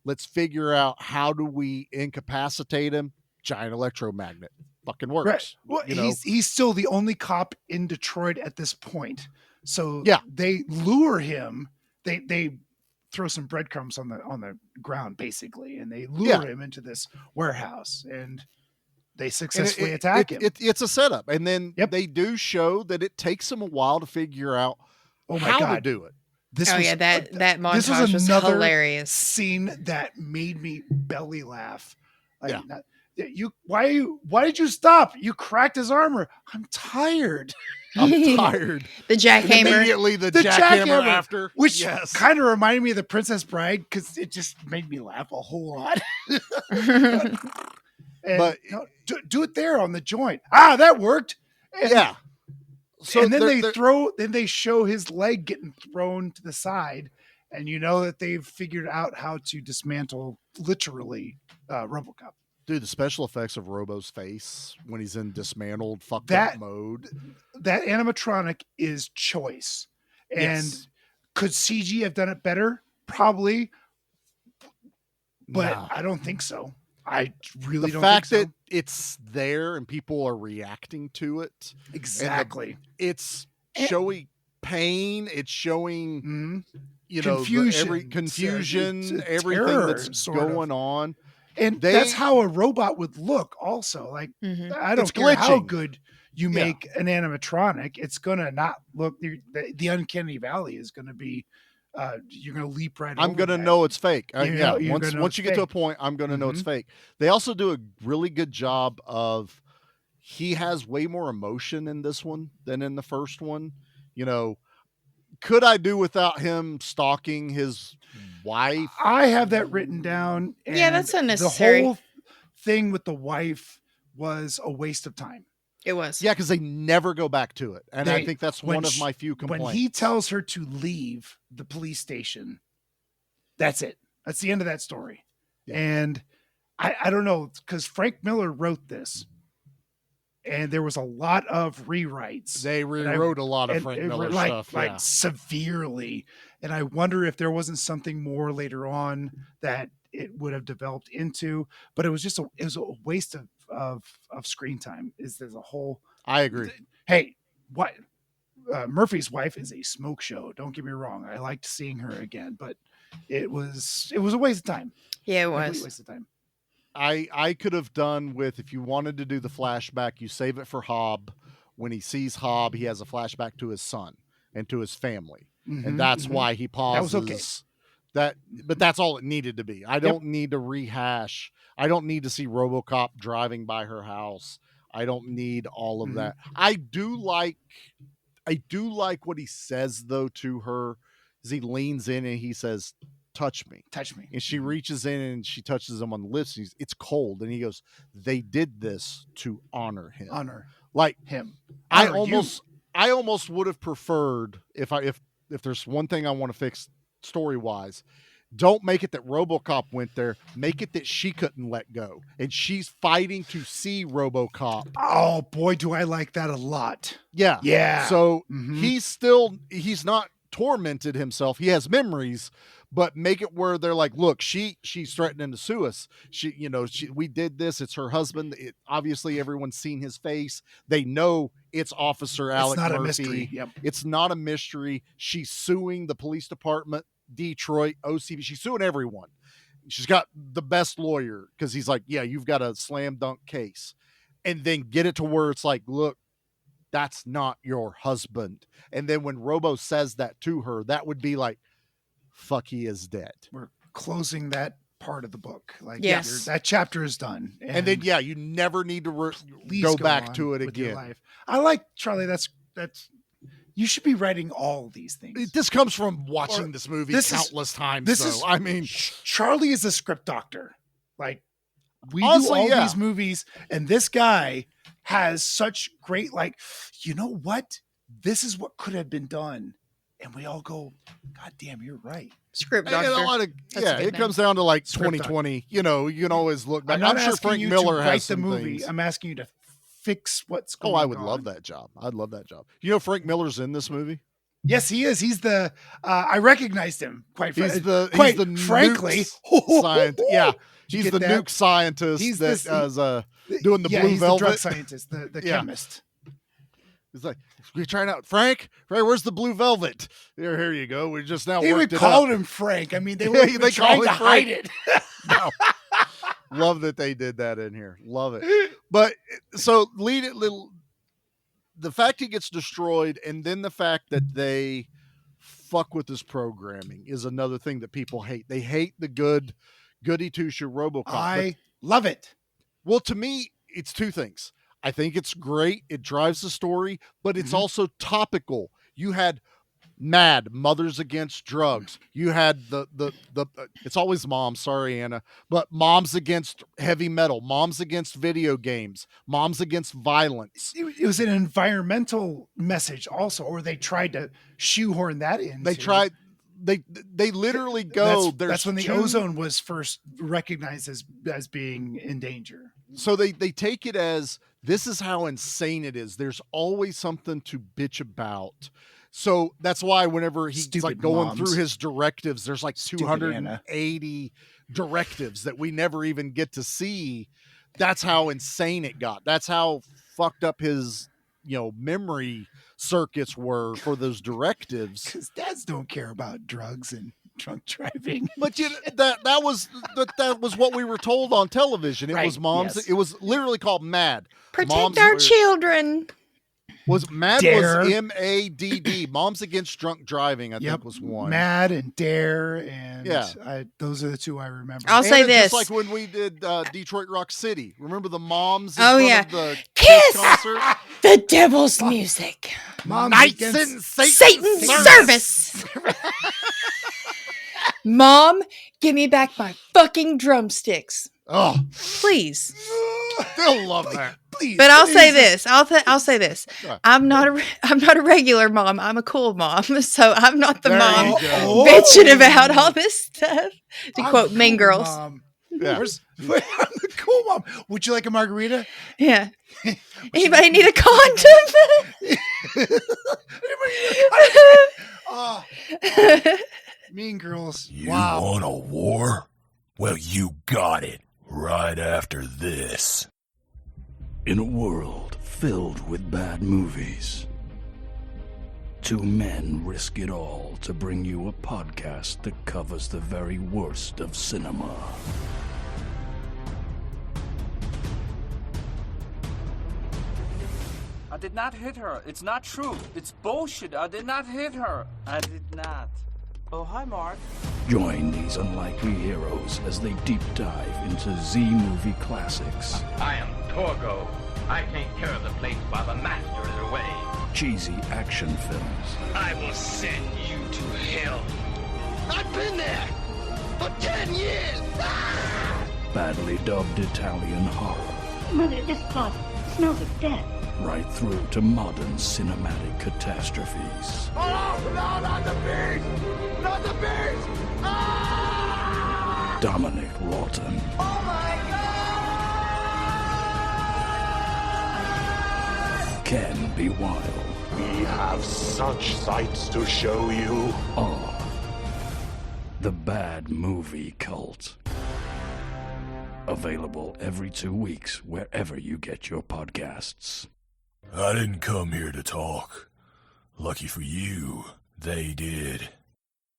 E: Let's figure out how do we incapacitate him. Giant electromagnet. Fucking works.
F: Right. Well, he's still the only cop in Detroit at this point. So they lure him. They throw some breadcrumbs on the ground basically, and they lure him into this warehouse, and they successfully attack him.
E: It's a setup, and then they do show that it takes them a while to figure out how to do it.
G: That montage
F: this was
G: was
F: another
G: hilarious
F: scene that made me belly laugh. Why did you stop? You cracked his armor. I'm tired.
E: I'm tired.
G: The jackhammer.
E: Immediately the jackhammer after.
F: Which kind of reminded me of The Princess Bride, because it just made me laugh a whole lot. But do it there on the joint. That worked. And,
E: So
F: and then they show his leg getting thrown to the side, and you know that they've figured out how to dismantle literally RoboCop.
E: Dude, the special effects of Robo's face when he's in dismantled fucked up mode.
F: That animatronic is choice. And could CG have done it better? Probably. But I don't think so. I really don't think so. The fact that
E: it's there and people are reacting to it.
F: Exactly.
E: It's showing pain. It's showing, confusion, everything
F: terror,
E: that's going on.
F: And that's how a robot would look also. Like, I don't care how good you make an animatronic. It's going to not look, the uncanny valley is going to be, you're going to leap right over
E: I'm going to know it's fake. Once you get to a point, I'm going to know it's fake. They also do a really good job of, he has way more emotion in this one than in the first one. Could I do without him stalking his wife?
F: I have that written down. And
G: that's unnecessary.
F: The whole thing with the wife was a waste of time.
G: It was.
E: Yeah, because they never go back to it. And I think that's one of my few complaints.
F: When he tells her to leave the police station, that's it. That's the end of that story. Yeah. And I don't know, because Frank Miller wrote this. And there was a lot of rewrites.
E: They rewrote a lot of Frank Miller stuff.
F: Like severely. And I wonder if there wasn't something more later on that it would have developed into. But it was just a waste of screen time. There's a whole...
E: I agree.
F: Hey, what? Murphy's wife is a smoke show. Don't get me wrong. I liked seeing her again. But it was a waste of time.
G: Yeah, it was.
F: A waste of time.
E: I could have done with, if you wanted to do the flashback, you save it for Hobb. When he sees Hobb, he has a flashback to his son and to his family. And that's why he pauses.
F: That was okay.
E: But that's all it needed to be. I don't need to rehash. I don't need to see RoboCop driving by her house. I don't need all of that. I do like what he says though to her, as he leans in and he says, touch me. And she reaches in and she touches him on the lips. It's cold. And he goes, they did this to honor him. Like
F: him.
E: I almost would have preferred, if there's one thing I want to fix story wise, Don't make it that RoboCop went there. Make it that she couldn't let go. And she's fighting to see RoboCop.
F: Oh, boy, do I like that a lot.
E: Yeah.
F: Yeah.
E: So he's not tormented himself. He has memories, but make it where they're like, look, she's threatening to sue us. We did this. It's her husband. Obviously, everyone's seen his face. They know it's Officer Alec Murphy.
F: It's not a mystery. Yep.
E: It's not a mystery. She's suing the police department, Detroit, OCB. She's suing everyone. She's got the best lawyer because he's like, yeah, you've got a slam dunk case. And then get it to where it's like, look, that's not your husband. And then when Robo says that to her, that would be like, fuck, he is dead.
F: We're closing that part of the book. Like,
G: yes,
F: that chapter is done.
E: And then, you never need to go back to it again.
F: Life. I like, Charlie, that's you should be writing all these things.
E: This comes from watching this movie countless times. I mean,
F: Charlie is a script doctor. Like, we
E: honestly,
F: do all these movies, and this guy has such great, like, you know what? This is what could have been done. And we all go, God damn, you're right.
G: Script doctor.
E: It comes down to like 2020. You can always look back. I'm sure Frank Miller has some movie.
F: Things. I'm asking you to fix what's going on.
E: I would love that job. I'd love that job. You know, Frank Miller's in this movie.
F: Yes, he is. He's the. I recognized him quite frankly.
E: He's the scientist. Yeah, he's the nuke scientist doing the blue velvet.
F: The drug scientist, the chemist.
E: He's like, we're trying out Frank. Where's the blue velvet? Here you go. We just now.
F: They would call him Frank. I mean, they were trying to hide it.
E: No. Love that they did that in here. Love it. But so the fact he gets destroyed, and then the fact that they fuck with his programming is another thing that people hate. They hate the goody two-shoe RoboCop.
F: I love it.
E: Well, to me, it's two things. I think it's great. It drives the story, but it's also topical. You had Mad, Mothers Against Drugs. You had the it's always moms, sorry, Anna, but moms against heavy metal, moms against video games, moms against violence.
F: It was an environmental message also, or they tried to shoehorn that in.
E: They literally go.
F: That's when the ozone was first recognized as being in danger.
E: So they take it as, this is how insane it is. There's always something to bitch about. So that's why whenever he's going through his directives, there's like 280 directives that we never even get to see. That's how insane it got. That's how fucked up his, memory circuits were for those directives.
F: Because dads don't care about drugs and drunk driving.
E: But that was what we were told on television. It was moms. Yes. It was literally called Mad.
G: Protect our children.
E: Was Mad Dare. Was MADD. Moms Against Drunk Driving, I think was one.
F: Mad and Dare, and those are the two I remember.
G: I'll say this.
E: Just like when we did Detroit Rock City. Remember the moms in
G: front
E: of the
G: Kiss
E: concert?
G: The devil's music.
F: Moms
E: Knights in Satan's
G: service. Mom, give me back my fucking drumsticks.
E: Oh,
G: please.
E: They'll love that.
F: Please.
G: But I'll say this. I'll say this. I'm not a regular mom. I'm a cool mom. So I'm not the mom bitching about all this stuff. To quote Mean Girls.
F: Mom. Yeah. I'm the cool mom. Would you like a margarita?
G: Yeah. Anybody need a condom?
F: Mean Girls.
J: You want a war? Well, you got it right after this.
K: In a world filled with bad movies, two men risk it all to bring you a podcast that covers the very worst of cinema.
L: I did not hit her. It's not true. It's bullshit. I did not hit her. I did not. Oh, hi, Mark.
K: Join these unlikely heroes as they deep dive into Z-movie classics.
M: I am Torgo. I take care of the place while the master is away.
K: Cheesy action films.
M: I will send you to hell. I've been there for 10 years. Ah!
K: Badly dubbed Italian horror.
N: Mother, this closet smells of death.
K: Right through to modern cinematic catastrophes.
M: Oh, no, not the beast! Not the beast! Ah!
K: Dominic Walton. Can be wild.
J: We have such sights to show you.
K: The Bad Movie Cult. Available every 2 weeks wherever you get your podcasts.
J: I didn't come here to talk. Lucky for you, they did.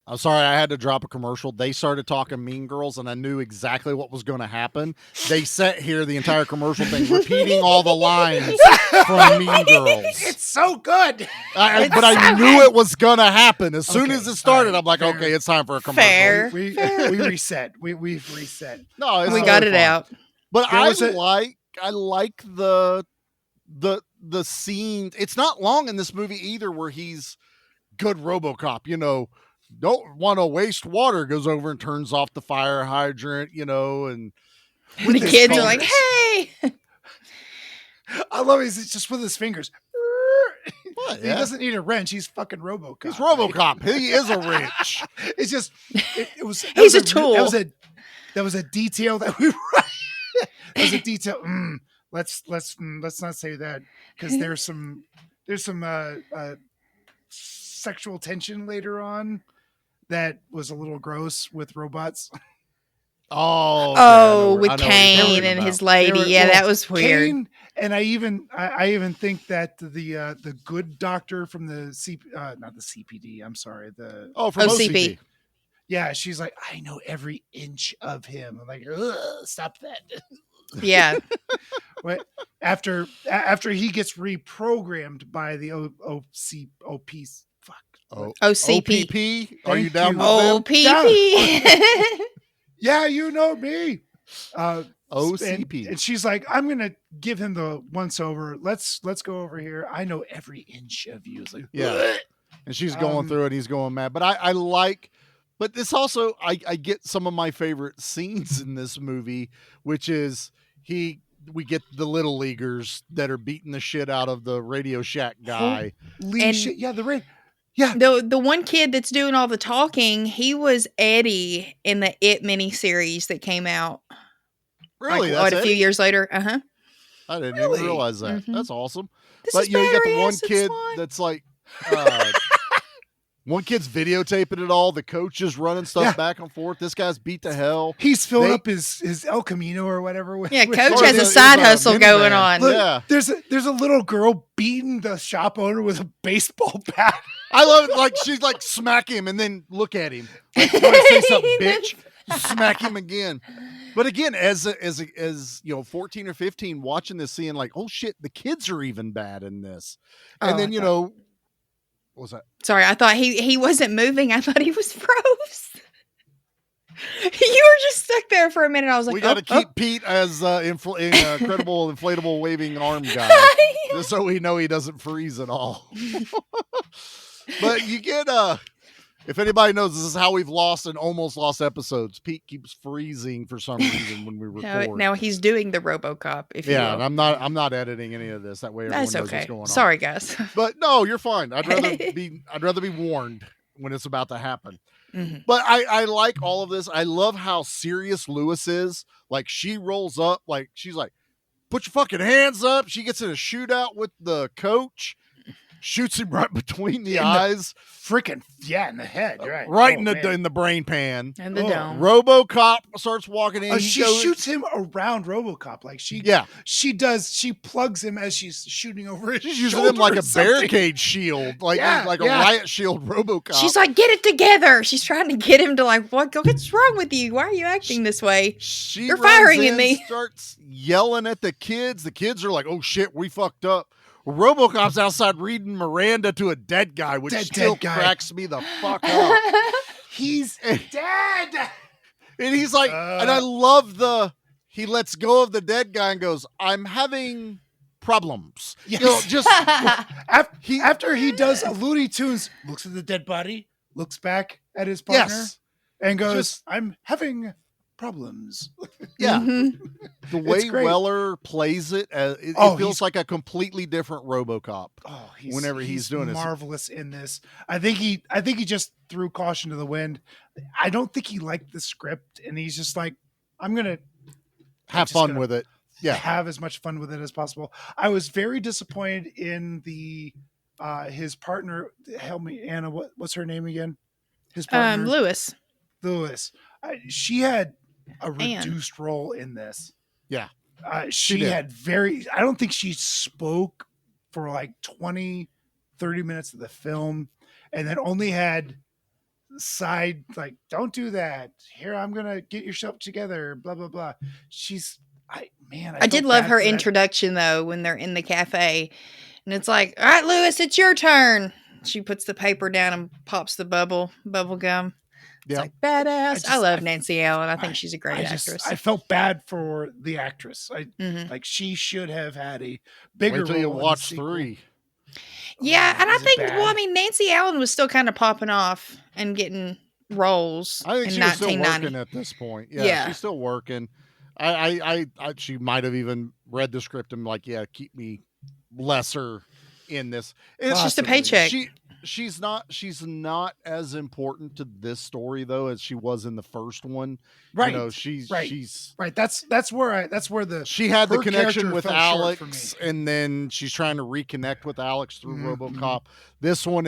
E: I'm sorry, I had to drop a commercial. They started talking Mean Girls, and I knew exactly what was going to happen. They sat here the entire commercial thing, repeating all the lines from Mean Girls.
F: It's so good.
E: I knew it was going to happen. As soon as it started, I'm like, okay, it's time for a commercial.
G: Fair.
F: We reset. We've reset.
E: No,
G: we got it out.
E: But I like the scene. It's not long in this movie either where he's good RoboCop, don't want to waste water, goes over and turns off the fire hydrant, and
G: the kids are like, hey.
F: I love he's just with his fingers.
E: What,
F: he doesn't need a wrench. He's fucking RoboCop.
E: He's RoboCop. He is a wrench.
F: It's just it was
G: he's a tool.
F: That was a detail that we that was a detail. Let's not say that because there's some sexual tension later on that was a little gross with robots.
E: Oh,
G: with Kane and his lady. That was weird.
F: Kane, and I even think that the good doctor from the not the CPD. I'm sorry, the
E: from OCP.
F: Yeah, she's like, I know every inch of him. I'm like, stop that.
G: Yeah.
F: But after he gets reprogrammed by the OCP.
E: Are you down with
G: OPP?
F: Yeah, you know me.
E: OCP.
F: And she's like, I'm gonna give him the once over. Let's go over here. I know every inch of you. It's like,
E: yeah. And she's going through it. He's going mad. But but this also, I get some of my favorite scenes in this movie, which is we get the little leaguers that are beating the shit out of the Radio Shack guy.
F: Yeah.
G: The one kid that's doing all the talking, he was Eddie in the It miniseries that came out.
E: Really?
G: A few years later.
E: I didn't even realize that.
G: Mm-hmm.
E: That's awesome.
G: But
E: you got the one kid that's like one kid's videotaping it all. The coach is running stuff back and forth. This guy's beat to hell.
F: He's filling up his El Camino or whatever.
G: Coach has a side hustle going on.
F: Look, there's a little girl beating the shop owner with a baseball bat.
E: I love it. Like she's like smack him and then look at him. Like, want to say something, bitch? Smack him again. But again, as 14 or 15 watching this, seeing like, oh shit, the kids are even bad in this. And then what was that?
G: Sorry, I thought he wasn't moving. I thought he was froze. You were just stuck there for a minute. I was like,
E: we got to keep Pete as incredible inflatable waving arm guy, just so we know he doesn't freeze at all. But you get if anybody knows, this is how we've lost and almost lost episodes. Pete keeps freezing for some reason when we record.
G: Now he's doing the RoboCop. If you will.
E: And I'm not editing any of this. That way everyone knows what's going on.
G: Sorry, guys.
E: But no, you're fine. I'd rather be warned when it's about to happen.
G: Mm-hmm.
E: But I like all of this. I love how serious Lewis is. Like she rolls up, like she's like, put your fucking hands up. She gets in a shootout with the coach. Shoots him right between the eyes.
F: In the head. Right.
E: Right in the brain pan.
G: And the dome.
E: RoboCop starts walking in.
F: She shoots him around RoboCop. Like she plugs him as she's shooting over his
E: She's using
F: shoulder
E: him like a
F: something.
E: barricade shield. Like a riot shield RoboCop.
G: She's like, get it together. She's trying to get him to like, what's wrong with you? Why are you acting this way? You're firing at me.
E: Starts yelling at the kids. The kids are like, oh shit, we fucked up. RoboCop's outside reading Miranda to a dead guy, which still cracks me the fuck up.
F: He's dead.
E: And he's like, and I love he lets go of the dead guy and goes, I'm having problems.
F: Yes.
E: Just
F: after he does a Looney Tunes, looks at the dead body, looks back at his partner, and goes, I'm having problems.
E: Yeah.
G: Mm-hmm.
E: the way
F: great.
E: Weller plays it, it feels like a completely different RoboCop.
F: Oh,
E: whenever he's doing
F: marvelous in this. I think he just threw caution to the wind. I don't think he liked the script, and he's just like, I'm gonna
E: have fun with it. Yeah,
F: have as much fun with it as possible. I was very disappointed in the his partner. Help me, Anna. What's her name again? His partner,
G: Lewis.
F: She had a reduced role in this.
E: Yeah.
F: She had I don't think she spoke for like 20, 30 minutes of the film, and then only had side, like, don't do that. Here, I'm going to get yourself together, blah, blah, blah. I
G: did love her introduction, though, when they're in the cafe, and it's like, all right, Lewis, it's your turn. She puts the paper down and pops the bubble gum. It's like badass. I love Nancy Allen. I think she's a great actress.
F: I felt bad for the actress. Like she should have had a bigger role.
E: Wait till you watch 3.
G: Yeah, and I think Nancy Allen was still kind of popping off and getting roles.
E: I think
G: in
E: she was still
G: 1990.
E: working at this point. Yeah, she's still working. She might have even read the script and like, yeah, keep me lesser in this.
G: It's just a paycheck.
E: She's not as important to this story though as she was in the first one.
F: Right.
E: You know, she's
F: right. That's where
E: she had the connection with Alex, and then she's trying to reconnect with Alex through RoboCop. This one,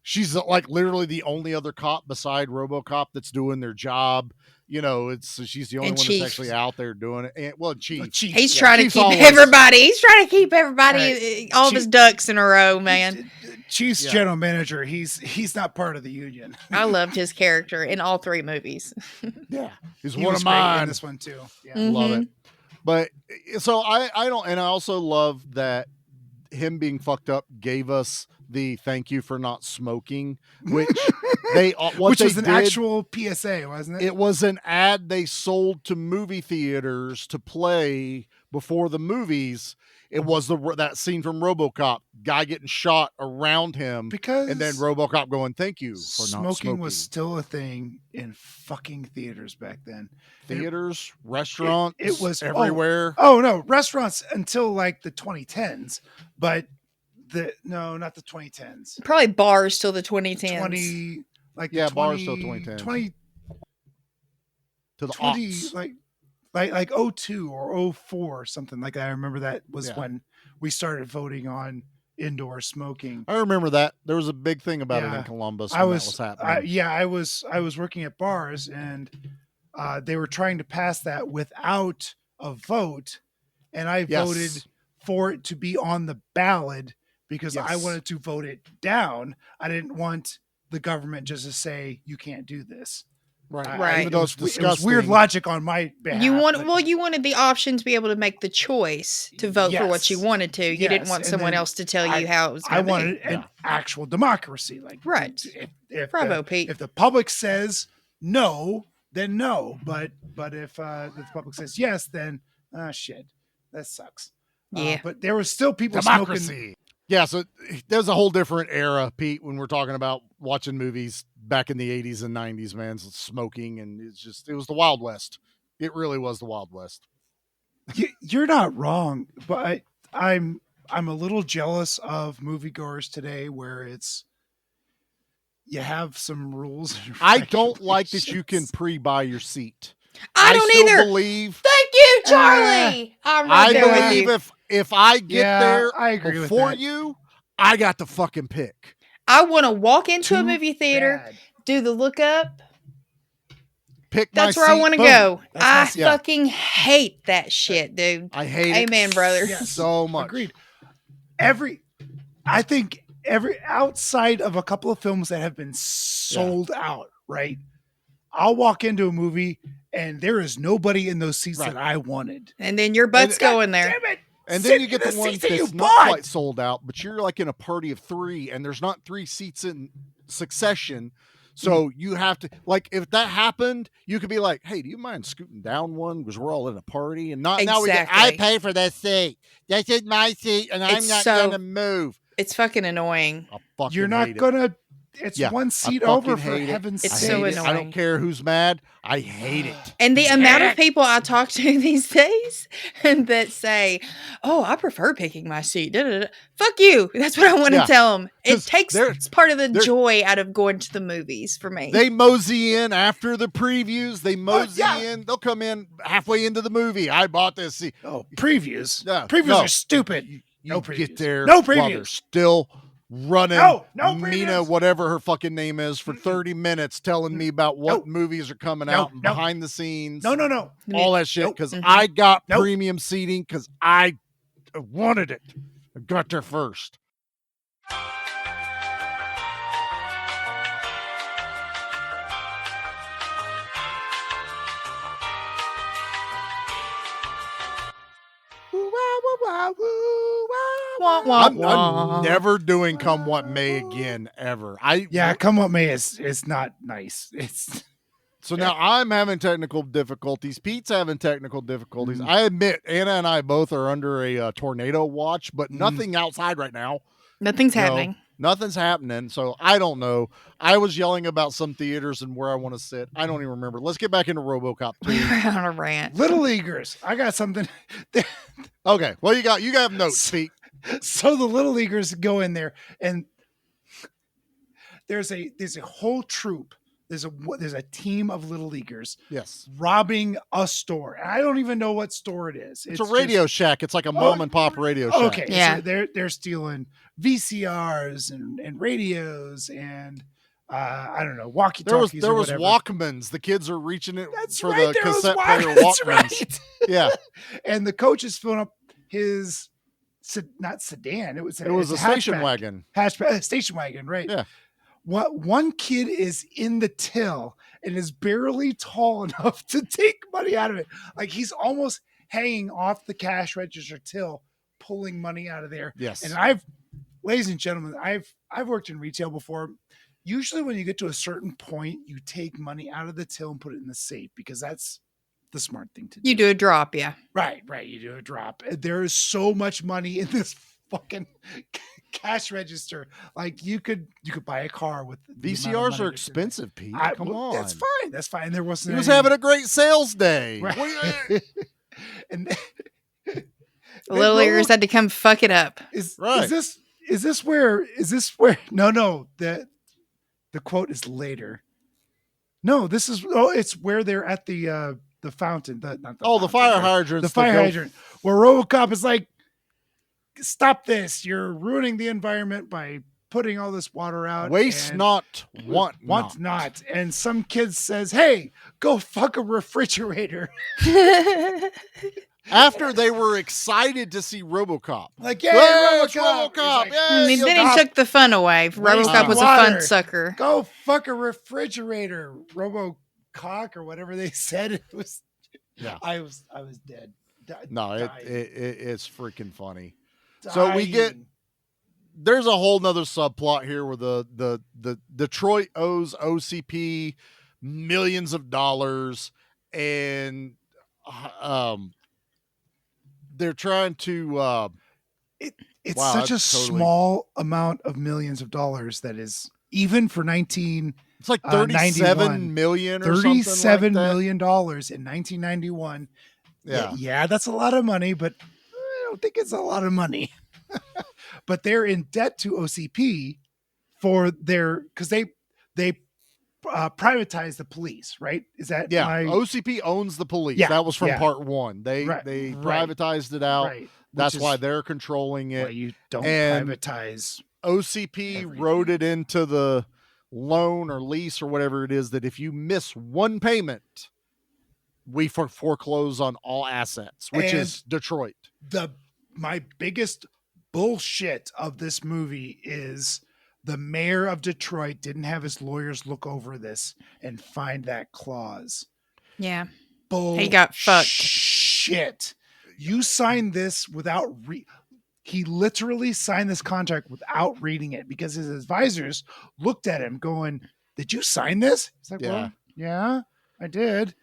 E: she's like literally the only other cop beside RoboCop that's doing their job. You know, she's the only one that's actually out there doing it. And, Chief.
G: He's trying to keep everybody. He's trying to keep everybody, all of his ducks in a row, man.
F: Chief's general manager. He's not part of the union.
G: I loved his character in all 3 movies.
E: Yeah, he's
F: he
E: one
F: was
E: of mine.
F: Great in this one too. Yeah,
E: love it. But so I don't, and I also love that him being fucked up gave us the thank you for not smoking, which
F: was an actual PSA, wasn't it?
E: It was an ad they sold to movie theaters to play before the movies. It was that scene from RoboCop, guy getting shot around him, and then RoboCop going, "Thank you for not smoking."
F: Was still a thing in fucking theaters back then.
E: Theaters, restaurants,
F: it was
E: everywhere.
F: Oh no, restaurants until like the 2010s, but not the 2010s.
G: Probably bars till the 2010s.
E: Bars till 2010.
F: 20
E: to the
F: 20
E: aughts.
F: like 02 or 04 or something like that. I remember that was when we started voting on indoor smoking.
E: I remember that. There was a big thing about it in Columbus when that was happening.
F: I was working at bars, and they were trying to pass that without a vote, and I voted for it to be on the ballot because I wanted to vote it down. I didn't want the government just to say you can't do this.
G: Right.
E: Even though it was
F: weird logic on my behalf.
G: You wanted the option to be able to make the choice to vote for what you wanted to. You didn't want someone else to tell you how it was going to be.
F: I wanted an actual democracy. Like,
G: right. Bravo, Pete.
F: If the public says no, then no. But if the public says yes, then shit, that sucks.
G: Yeah.
F: But there was still people
E: smoking. Yeah, so there's a whole different era, Pete, when we're talking about watching movies back in the 80s and 90s, man. Smoking, and it was the Wild West. It really was the Wild West.
F: You're not wrong, but I'm a little jealous of moviegoers today where you have some rules.
E: I don't like that you can pre-buy your seat.
G: I don't either.
E: Believe.
G: Thank you, Charlie.
E: I believe if I get there
F: I agree
E: before
F: with that.
E: you, I got to fucking pick.
G: I want to walk into a movie theater, do the look up.
E: Pick
G: That's
E: my
G: where
E: seat,
G: I want to
E: boom.
G: go. I
E: Yeah.
G: fucking hate that shit, dude.
E: I hate
G: Amen,
E: it
G: brother.
E: so much.
F: Agreed. I think outside of a couple of films that have been sold out, right? I'll walk into a movie and there is nobody in those seats that I wanted.
G: And then your butt's going there.
F: Damn it.
E: And then you get the one that's not quite sold out, but you're like in a party of 3 and there's not 3 seats in succession. So you have to, like, if that happened, you could be like, hey, do you mind scooting down one? Because we're all in a party. And not now we get, I pay for that seat. This is my seat and I'm not going to move.
G: It's fucking annoying.
E: I fucking
F: You're not
E: hate it.
F: going to It's
E: Yeah,
F: one
E: I
F: seat
E: fucking
F: over, for
E: hate it.
F: heaven's
G: It's
E: I
F: sake.
G: so
E: hate it. I
G: annoying.
E: don't care who's mad. I hate it.
G: And the amount of people I talk to these days that say, "Oh, I prefer picking my seat." Da, da, da. Fuck you. That's what I want to
E: Yeah,
G: tell them. It
E: 'cause
G: takes it's part of the joy out of going to the movies for me.
E: They mosey in after the previews. They mosey
F: yeah.
E: in. They'll come in halfway into the movie. I bought this seat.
F: Oh, previews.
E: No,
F: Previews
E: no.
F: are stupid.
E: You
F: No previews.
E: get there
F: No
E: while they're
F: previews.
E: still running
F: No
E: Mina,
F: previews.
E: whatever her fucking name is, for 30 minutes telling me about what movies are coming out and behind the scenes.
F: No.
E: All that shit. Because
F: Mm-hmm.
E: I got premium seating because I wanted it. I got there first. I'm never doing Come What May again, ever.
F: Come What May is not nice. It's
E: So now I'm having technical difficulties. Pete's having technical difficulties. I admit, Anna and I both are under a tornado watch, but nothing outside right now.
G: Nothing's happening.
E: Nothing's happening. So I don't know. I was yelling about some theaters and where I want to sit. I don't even remember. Let's get back into RoboCop 2.
G: We're on a rant.
F: Little Leaguers. I got something.
E: Okay. Well, you have notes, Pete.
F: So the Little Leaguers go in there, and there's a whole troop. There's a team of Little Leaguers.
E: Yes.
F: Robbing a store. And I don't even know what store it is.
E: It's a Radio Shack. It's like a mom and pop Radio Shack.
F: Okay. Yeah. So they're stealing VCRs and radios and I don't know, walkie-talkies.
E: There was Walkmans. The kids are reaching it for the cassette player Walkmans.
F: Right.
E: Yeah.
F: And the coach is filling up his not sedan. It was
E: a station wagon.
F: Station wagon, right?
E: Yeah.
F: What one kid is in the till and is barely tall enough to take money out of it. Like he's almost hanging off the cash register till, pulling money out of there.
E: Yes.
F: And ladies and gentlemen, I've worked in retail before. Usually when you get to a certain point, you take money out of the till and put it in the safe because that's the smart thing to do.
G: You do a drop, yeah.
F: Right. You do a drop. There is so much money in this fucking cash register. Like you could buy a car with
E: VCRs are expensive, Pete. Come on.
F: That's fine. There wasn't.
E: He was having a great sales day.
F: Right. And
G: the Little Leaguers had to come fuck it up.
F: Is this where no the quote is later. No, it's where they're at the fountain.
E: The fire hydrant.
F: The fire hydrant. Where RoboCop is like, stop this. You're ruining the environment by putting all this water out.
E: Waste not, want
F: not. And some kid says, hey, go fuck a refrigerator.
E: After they were excited to see RoboCop.
F: Like, yeah, RoboCop.
E: Like,
G: then he took the fun away. RoboCop was a fun sucker.
F: Go fuck a refrigerator. RoboCop or whatever they said. It was. Yeah. I was dead.
E: It's freaking funny. So there's a whole nother subplot here where the Detroit owes OCP millions of dollars, and they're trying to
F: it's such a small amount of millions of dollars that is even for 19
E: it's like 37 million or something like
F: $37
E: that.
F: million in 1991. Yeah, that's a lot of money, but I don't think it's a lot of money. But they're in debt to OCP for because they privatize the police, right? Is that
E: OCP owns the police.
F: Yeah,
E: that was from part one. They privatized it out.
F: Right.
E: That's why they're controlling it.
F: Why you don't privatize.
E: OCP wrote it into the loan or lease or whatever it is that if you miss one payment, we foreclose on all assets, which is Detroit.
F: My biggest bullshit of this movie is the mayor of Detroit didn't have his lawyers look over this and find that clause.
G: Yeah.
F: Bullshit.
G: He got fucked.
F: Shit. You signed this without he literally signed this contract without reading it because his advisors looked at him going, did you sign this? He's like, well, yeah, I did.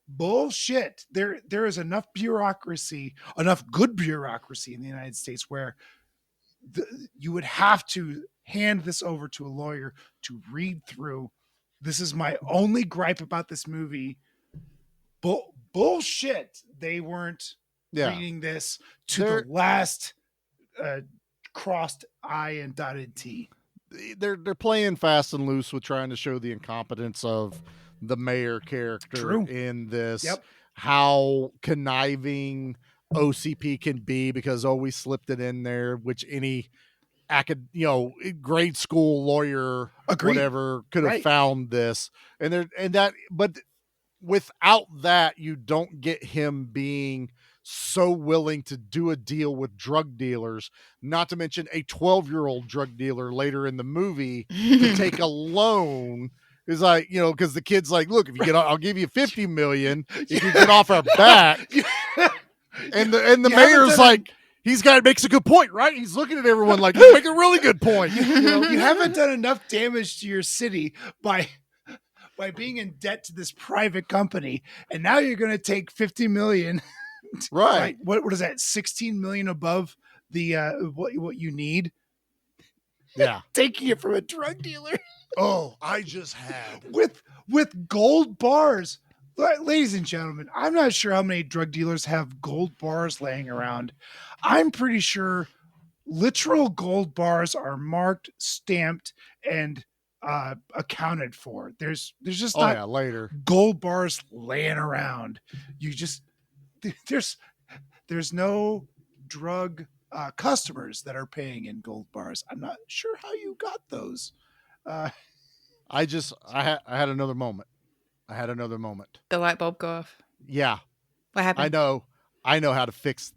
F: Bullshit. There is enough bureaucracy, enough good bureaucracy in the United States where you would have to hand this over to a lawyer to read through. This is my only gripe about this movie. Bullshit. They weren't reading this to the last crossed I and dotted T.
E: They're playing fast and loose with trying to show the incompetence of the mayor character in this.
F: Yep.
E: How conniving OCP can be because we slipped it in there, which any grade school lawyer, whatever, could have found this. But without that, you don't get him being so willing to do a deal with drug dealers, not to mention a 12-year-old drug dealer later in the movie to take a loan. Is like, because the kid's like, look, if you get, I'll give you $50 million if you get off our back. And the mayor's like, makes a good point, right? He's looking at everyone like, you make a really good point.
F: You haven't done enough damage to your city by being in debt to this private company, and now you're going to take $50 million.
E: Right.
F: What is that? 16 million above the what you need.
E: Yeah.
F: Taking it from a drug dealer.
E: Oh, I just had
F: with gold bars. Ladies and gentlemen, I'm not sure how many drug dealers have gold bars laying around. I'm pretty sure literal gold bars are marked, stamped, and accounted for. There's just not
E: later
F: gold bars laying around. There's no drug customers that are paying in gold bars. I'm not sure how you got those.
E: I had another moment.
G: The light bulb go off.
E: Yeah.
G: What happened?
E: I know how to fix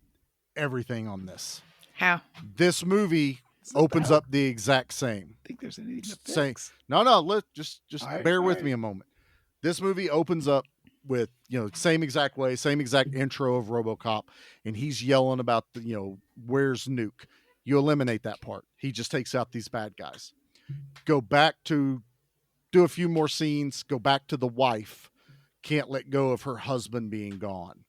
E: everything on this.
G: How?
E: This movie opens up the exact same.
F: I think there's anything to
E: fix. No, let's just bear with me a moment. This movie opens up with, same exact way, same exact intro of RoboCop, and he's yelling about where's Nuke? You eliminate that part. He just takes out these bad guys. Go back to do a few more scenes, go back to the wife, can't let go of her husband being gone.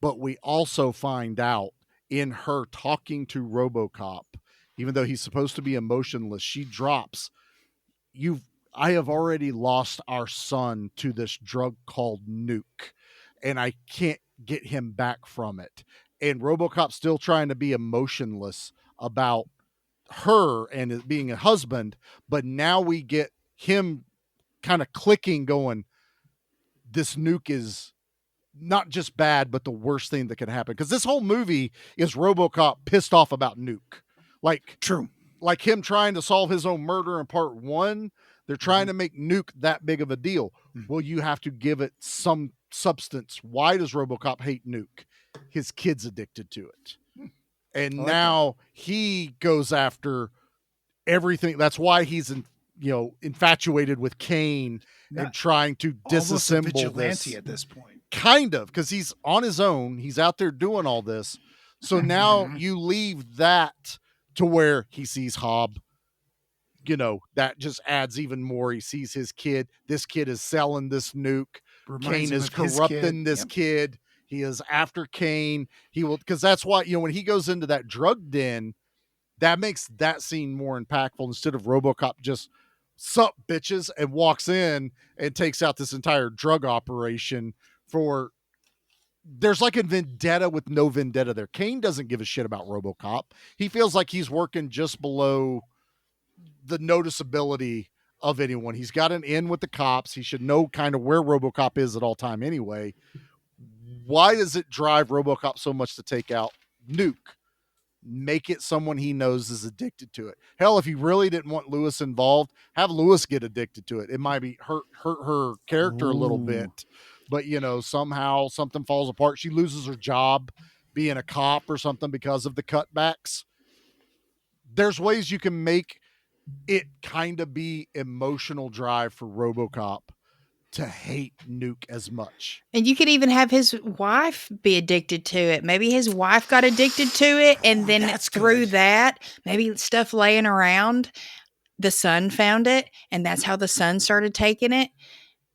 E: But we also find out in her talking to RoboCop, even though he's supposed to be emotionless, she drops, I have already lost our son to this drug called Nuke, and I can't get him back from it. And RoboCop's still trying to be emotionless about her and it being a husband, but now we get him kind of clicking, going, this Nuke is not just bad, but the worst thing that could happen. Because this whole movie is RoboCop pissed off about Nuke. Like him trying to solve his own murder in part one. They're trying to make Nuke that big of a deal. Well, you have to give it some substance. Why does RoboCop hate Nuke? His kid's addicted to it. And now he goes after everything. That's why he's infatuated with Kane and trying to disassemble
F: vigilante
E: this.
F: At this point.
E: Kind of, because he's on his own. He's out there doing all this. So now you leave that to where he sees Hobb. That just adds even more. He sees his kid. This kid is selling this Nuke. Kane is corrupting this kid. He is after Kane. He will, because that's why, when he goes into that drug den, that makes that scene more impactful instead of RoboCop just sup bitches and walks in and takes out this entire drug operation for. There's like a vendetta with no vendetta there. Kane doesn't give a shit about RoboCop. He feels like he's working just below the noticeability of anyone. He's got an in with the cops. He should know kind of where RoboCop is at all time anyway. Why does it drive RoboCop so much to take out Nuke? Make it someone he knows is addicted to it. Hell, if he really didn't want Lewis involved, have Lewis get addicted to it. It might be hurt her character a little bit, but somehow something falls apart. She loses her job being a cop or something because of the cutbacks. There's ways you can make it kind of be emotional drive for RoboCop to hate Nuke as much.
G: And you could even have his wife be addicted to it. Maybe his wife got addicted to it, and then through that, maybe stuff laying around, the son found it, and that's how the son started taking it.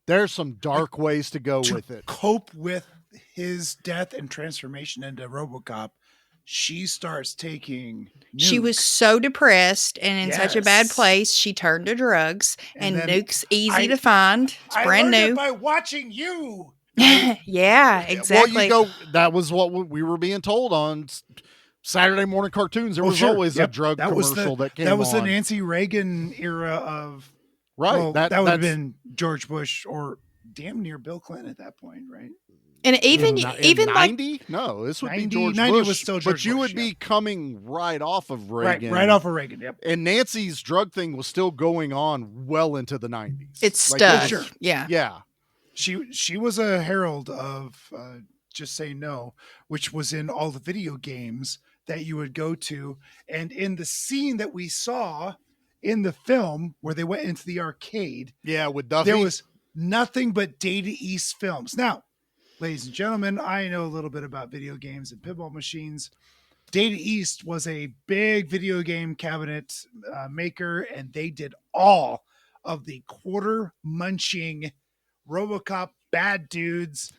E: There's some dark ways to go with it.
F: Cope with his death and transformation into RoboCop. she starts taking
G: She was
F: nukes.
G: so depressed and in such a bad
F: Yes.
G: place, she turned to drugs. And
F: then
G: Nuke's easy to find. It's
F: I
G: brand
F: learned it
G: new.
F: by watching you.
G: Yeah, exactly.
E: Well, that was what we were being told on Saturday morning cartoons. There was always a drug commercial that came on.
F: That was the Nancy Reagan era of
E: right.
F: Well, that would have been George Bush or damn near Bill Clinton at that point, right?
G: And even
E: in 90? No, this would
F: 90,
E: be George
F: 90
E: Bush.
F: was still
E: but
F: George
E: you
F: Bush,
E: would be coming right off of Reagan.
F: Right off of Reagan, yep.
E: And Nancy's drug thing was still going on well into the 90s.
G: It's stuck. Sure. Yeah.
E: Yeah.
F: She was a herald of Just Say No, which was in all the video games that you would go to. And in the scene that we saw in the film where they went into the arcade,
E: with Duffy,
F: there was nothing but Data East films. Now, ladies and gentlemen, I know a little bit about video games and pinball machines. Data East was a big video game cabinet maker, and they did all of the quarter munching RoboCop bad dudes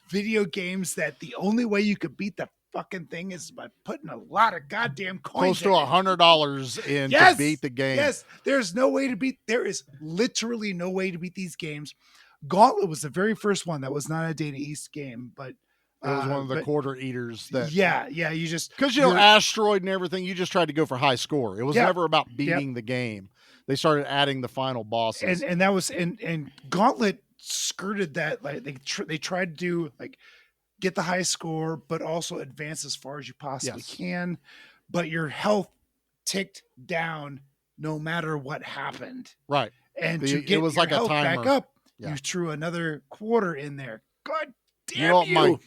F: video games that the only way you could beat the fucking thing is by putting a lot of goddamn coins
E: close to $100 in to beat the game.
F: Yes, there's no way to beat. There is literally no way to beat these games. Gauntlet was the very first one that was not a Data East game, but
E: it was one of the quarter eaters that.
F: Yeah, you just
E: because Asteroid and everything, you just tried to go for high score. It was never about beating the game. They started adding the final bosses,
F: and that was and Gauntlet skirted that. Like they tried to do like get the high score, but also advance as far as you possibly can. But your health ticked down no matter what happened.
E: Right,
F: and to get
E: it was
F: your
E: like a
F: health
E: timer.
F: back up, you threw another quarter in there. God damn you!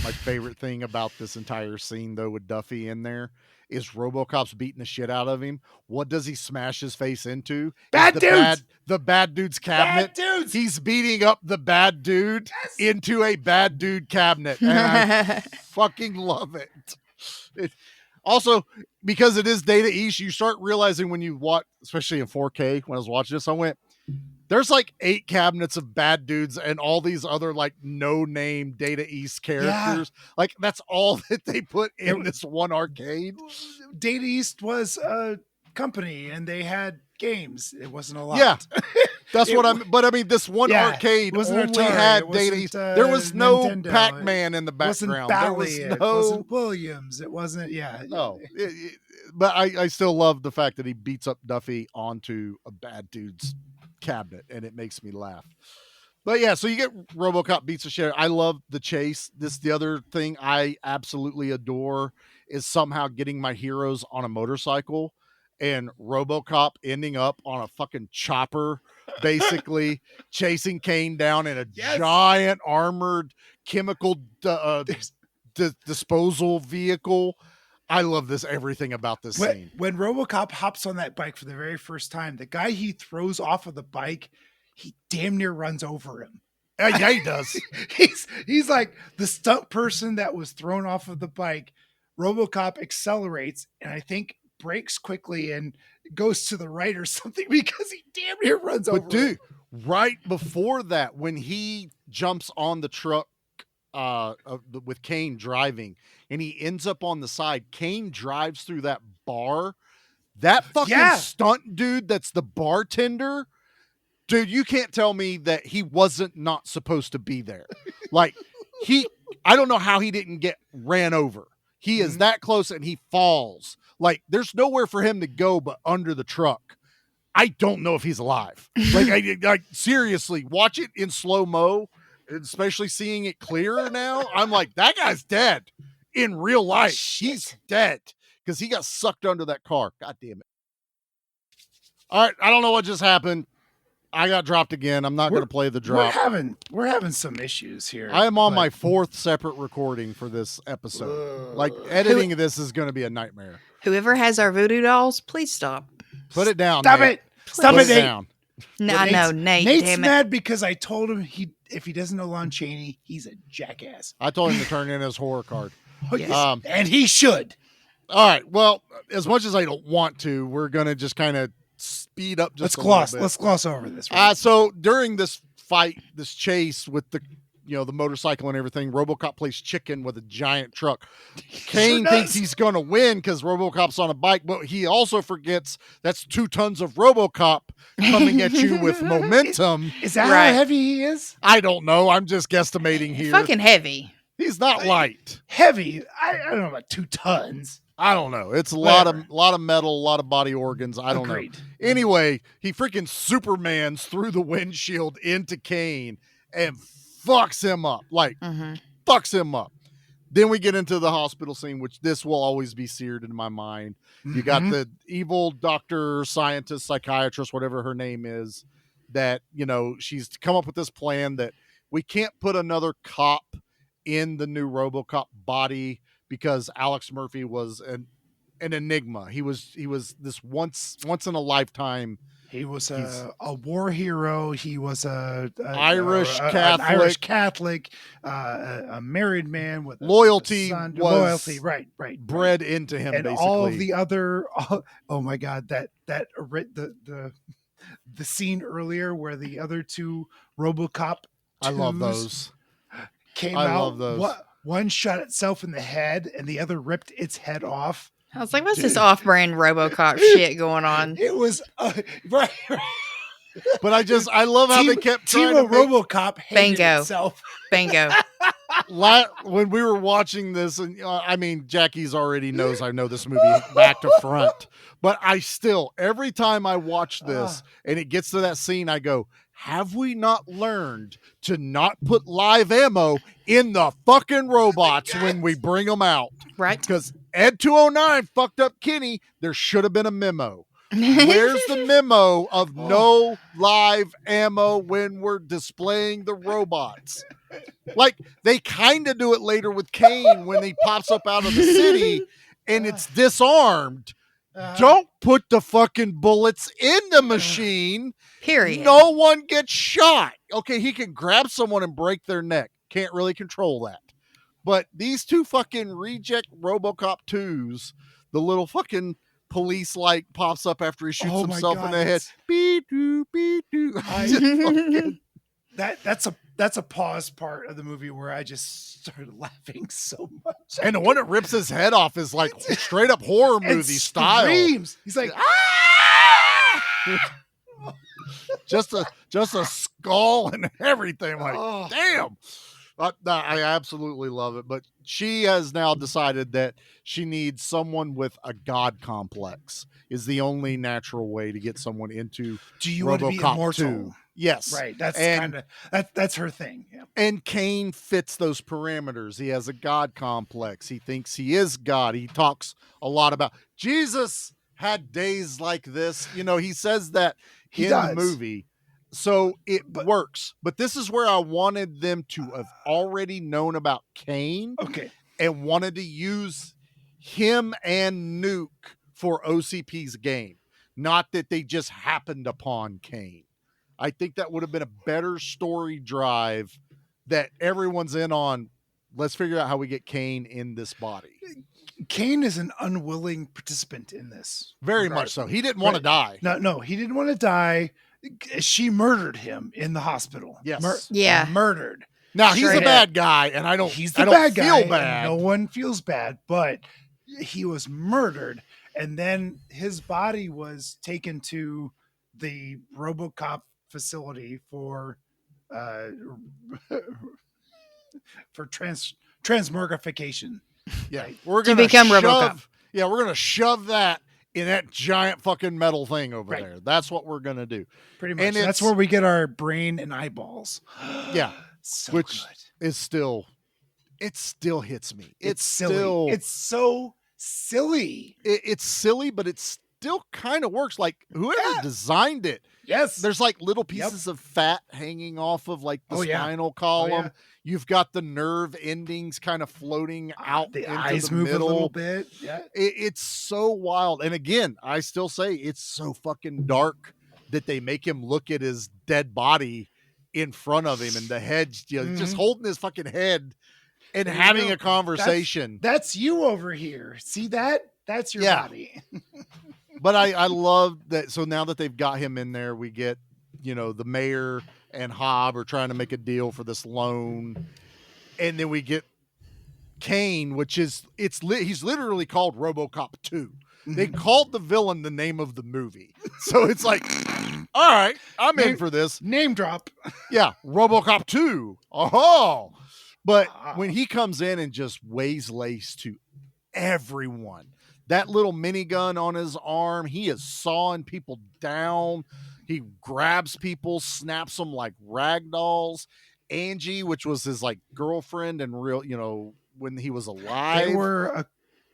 E: My favorite thing about this entire scene, though, with Duffy in there, is RoboCop's beating the shit out of him. What does he smash his face into?
F: Bad dudes!
E: The bad dude's cabinet.
F: Bad dudes!
E: He's beating up the bad dude into a bad dude cabinet. And I fucking love it. Also, because it is Data East, you start realizing when you watch, especially in 4K, when I was watching this, I went, there's like 8 cabinets of bad dudes and all these other like no-name Data East characters. Yeah. Like that's all that they put in this one arcade.
F: Data East was a company and they had games. It wasn't a lot.
E: Yeah. That's what I'm. But I mean, this one arcade only had Data East. There was no Nintendo. Pac-Man in the background.
F: There
E: was no.
F: It wasn't Williams. It wasn't. Yeah.
E: No. But I still love the fact that he beats up Duffy onto a bad dude's cabinet, and it makes me laugh. But yeah, so you get RoboCop beats the shit. I love the chase. The other thing I absolutely adore is somehow getting my heroes on a motorcycle and RoboCop ending up on a fucking chopper, basically chasing Kane down in a giant armored chemical disposal vehicle. I love everything about this scene.
F: When RoboCop hops on that bike for the very first time, the guy he throws off of the bike, he damn near runs over him.
E: Yeah, he does.
F: he's like the stunt person that was thrown off of the bike. RoboCop accelerates and I think brakes quickly and goes to the right or something because he damn near runs over him. But dude,
E: right before that, when he jumps on the truck with Kane driving and he ends up on the side, Kane drives through that bar. That fucking stunt dude that's the bartender, dude, you can't tell me that he wasn't not supposed to be there. Like I don't know how he didn't get ran over. He is that close and he falls. Like there's nowhere for him to go but under the truck. I don't know if he's alive. Like seriously, watch it in slow-mo, especially seeing it clearer now. I'm like, that guy's dead in real life. He's dead because he got sucked under that car. God damn it. All right. I don't know what just happened. I got dropped again. I'm not going to play the drop.
F: We're having some issues here.
E: I am on my 4th separate recording for this episode. Like editing this is going to be a nightmare.
G: Whoever has our voodoo dolls, please stop.
E: Put it down.
F: Stop
E: Nate.
F: it. Stop it, Nate.
E: Down.
G: No, I know, Nate.
F: Nate's
G: damn
F: mad because I told him if he doesn't know Lon Chaney, he's a jackass.
E: I told him to turn in his horror card.
F: Oh, yes. And he should.
E: All right. Well, as much as I don't want to, we're going to just kind of speed up just
F: Let's gloss over this.
E: So during this fight, this chase with the the motorcycle and everything. RoboCop plays chicken with a giant truck. Kane thinks he's going to win because RoboCop's on a bike, but he also forgets that's 2 tons of RoboCop coming at you with momentum.
F: Is that how heavy he is?
E: I don't know. I'm just guesstimating here.
G: Fucking heavy.
E: He's not light.
F: Heavy. I don't know about 2 tons.
E: I don't know. It's a lot of metal, a lot of body organs. I don't know. Anyway, he freaking Supermans through the windshield into Kane and fucks him up. Like, fucks him up. Then we get into the hospital scene, which this will always be seared in my mind. You got the evil doctor, scientist, psychiatrist, whatever her name is, that, she's come up with this plan that we can't put another cop in the new RoboCop body because Alex Murphy was an enigma. He was this once in a lifetime.
F: He was a war hero. He was an
E: Irish
F: Catholic, a married man with
E: loyalty.
F: Loyalty, right,
E: bred into him,
F: and
E: basically.
F: all of the other. Oh my God, the scene earlier where the other 2 RoboCop.
E: I love those.
F: Came
E: I
F: out.
E: love those.
F: One shot itself in the head, and the other ripped its head off.
G: I was like, what's this off-brand RoboCop shit going on?
F: It was right.
E: But I love how they kept trying
F: Team
E: to
F: RoboCop hated itself.
G: Bingo.
E: When we were watching this, and I mean, Jackie's already knows I know this movie back to front, but I still, every time I watch this and it gets to that scene, I go, have we not learned to not put live ammo in the fucking robots when we bring them out?
G: Right.
E: Because Ed 209 fucked up Kenny. There should have been a memo. Where's the memo of no live ammo when we're displaying the robots? Like, they kind of do it later with Kane when he pops up out of the city and it's disarmed. Don't put the fucking bullets in the machine.
G: Period.
E: No one gets shot. Okay, he can grab someone and break their neck. Can't really control that. But these 2 fucking reject RoboCop 2s, the little fucking police light pops up after he shoots himself in the head. Beep-doo, beep-doo.
F: That's a pause part of the movie where I just started laughing so much.
E: And the one that rips his head off is like straight up horror movie style.
F: Screams. He's like,
E: just a skull and everything. Like, damn. I absolutely love it. But she has now decided that she needs someone with a god complex is the only natural way to get someone into
F: do you
E: RoboCop
F: want to be immortal?
E: 2. Yes.
F: Right. That's her thing. Yeah.
E: And Kane fits those parameters. He has a God complex. He thinks he is God. He talks a lot about Jesus had days like this. He says that in the movie. So it works. But this is where I wanted them to have already known about Kane.
F: Okay.
E: And wanted to use him and Nuke for OCP's game. Not that they just happened upon Kane. I think that would have been a better story drive that everyone's in on. Let's figure out how we get Kane in this body.
F: Kane is an unwilling participant in this.
E: Very much so. He didn't want to die.
F: No, he didn't want to die. She murdered him in the hospital.
E: Yes.
F: Murdered.
E: Now he's a bad guy, and I don't feel bad.
F: No one feels bad, but he was murdered, and then his body was taken to the RoboCop facility for transmogrification.
E: Yeah,
F: right?
E: We're gonna become RoboCop. Yeah, we're gonna shove that in that giant fucking metal thing over there. That's what we're gonna do.
F: Pretty much. And that's where we get our brain and eyeballs.
E: Yeah,
F: so
E: which
F: good.
E: is still, it still hits me. It's
F: silly.
E: Still,
F: it's so silly.
E: It's silly, but it still kind of works. Like whoever designed it.
F: Yes.
E: There's like little pieces of fat hanging off of like the spinal column.
F: Oh, yeah.
E: You've got the nerve endings kind of floating out
F: the
E: into
F: eyes
E: the
F: move
E: middle.
F: a little bit. Yeah.
E: It's so wild. And again, I still say it's so fucking dark that they make him look at his dead body in front of him and the head, just holding his fucking head and having a conversation.
F: That's you over here. See that? That's your body.
E: But I love that. So now that they've got him in there, we get, the mayor and Hob are trying to make a deal for this loan. And then we get Kane, which is he's literally called RoboCop 2. They called the villain the name of the movie. So it's like, all right, I'm in for this.
F: Name drop.
E: Yeah, RoboCop 2. Oh. But when he comes in and just waylays to everyone, that little minigun on his arm, he is sawing people down. He grabs people, snaps them like rag dolls. Angie, which was his like girlfriend and real, when he was alive.
F: They were a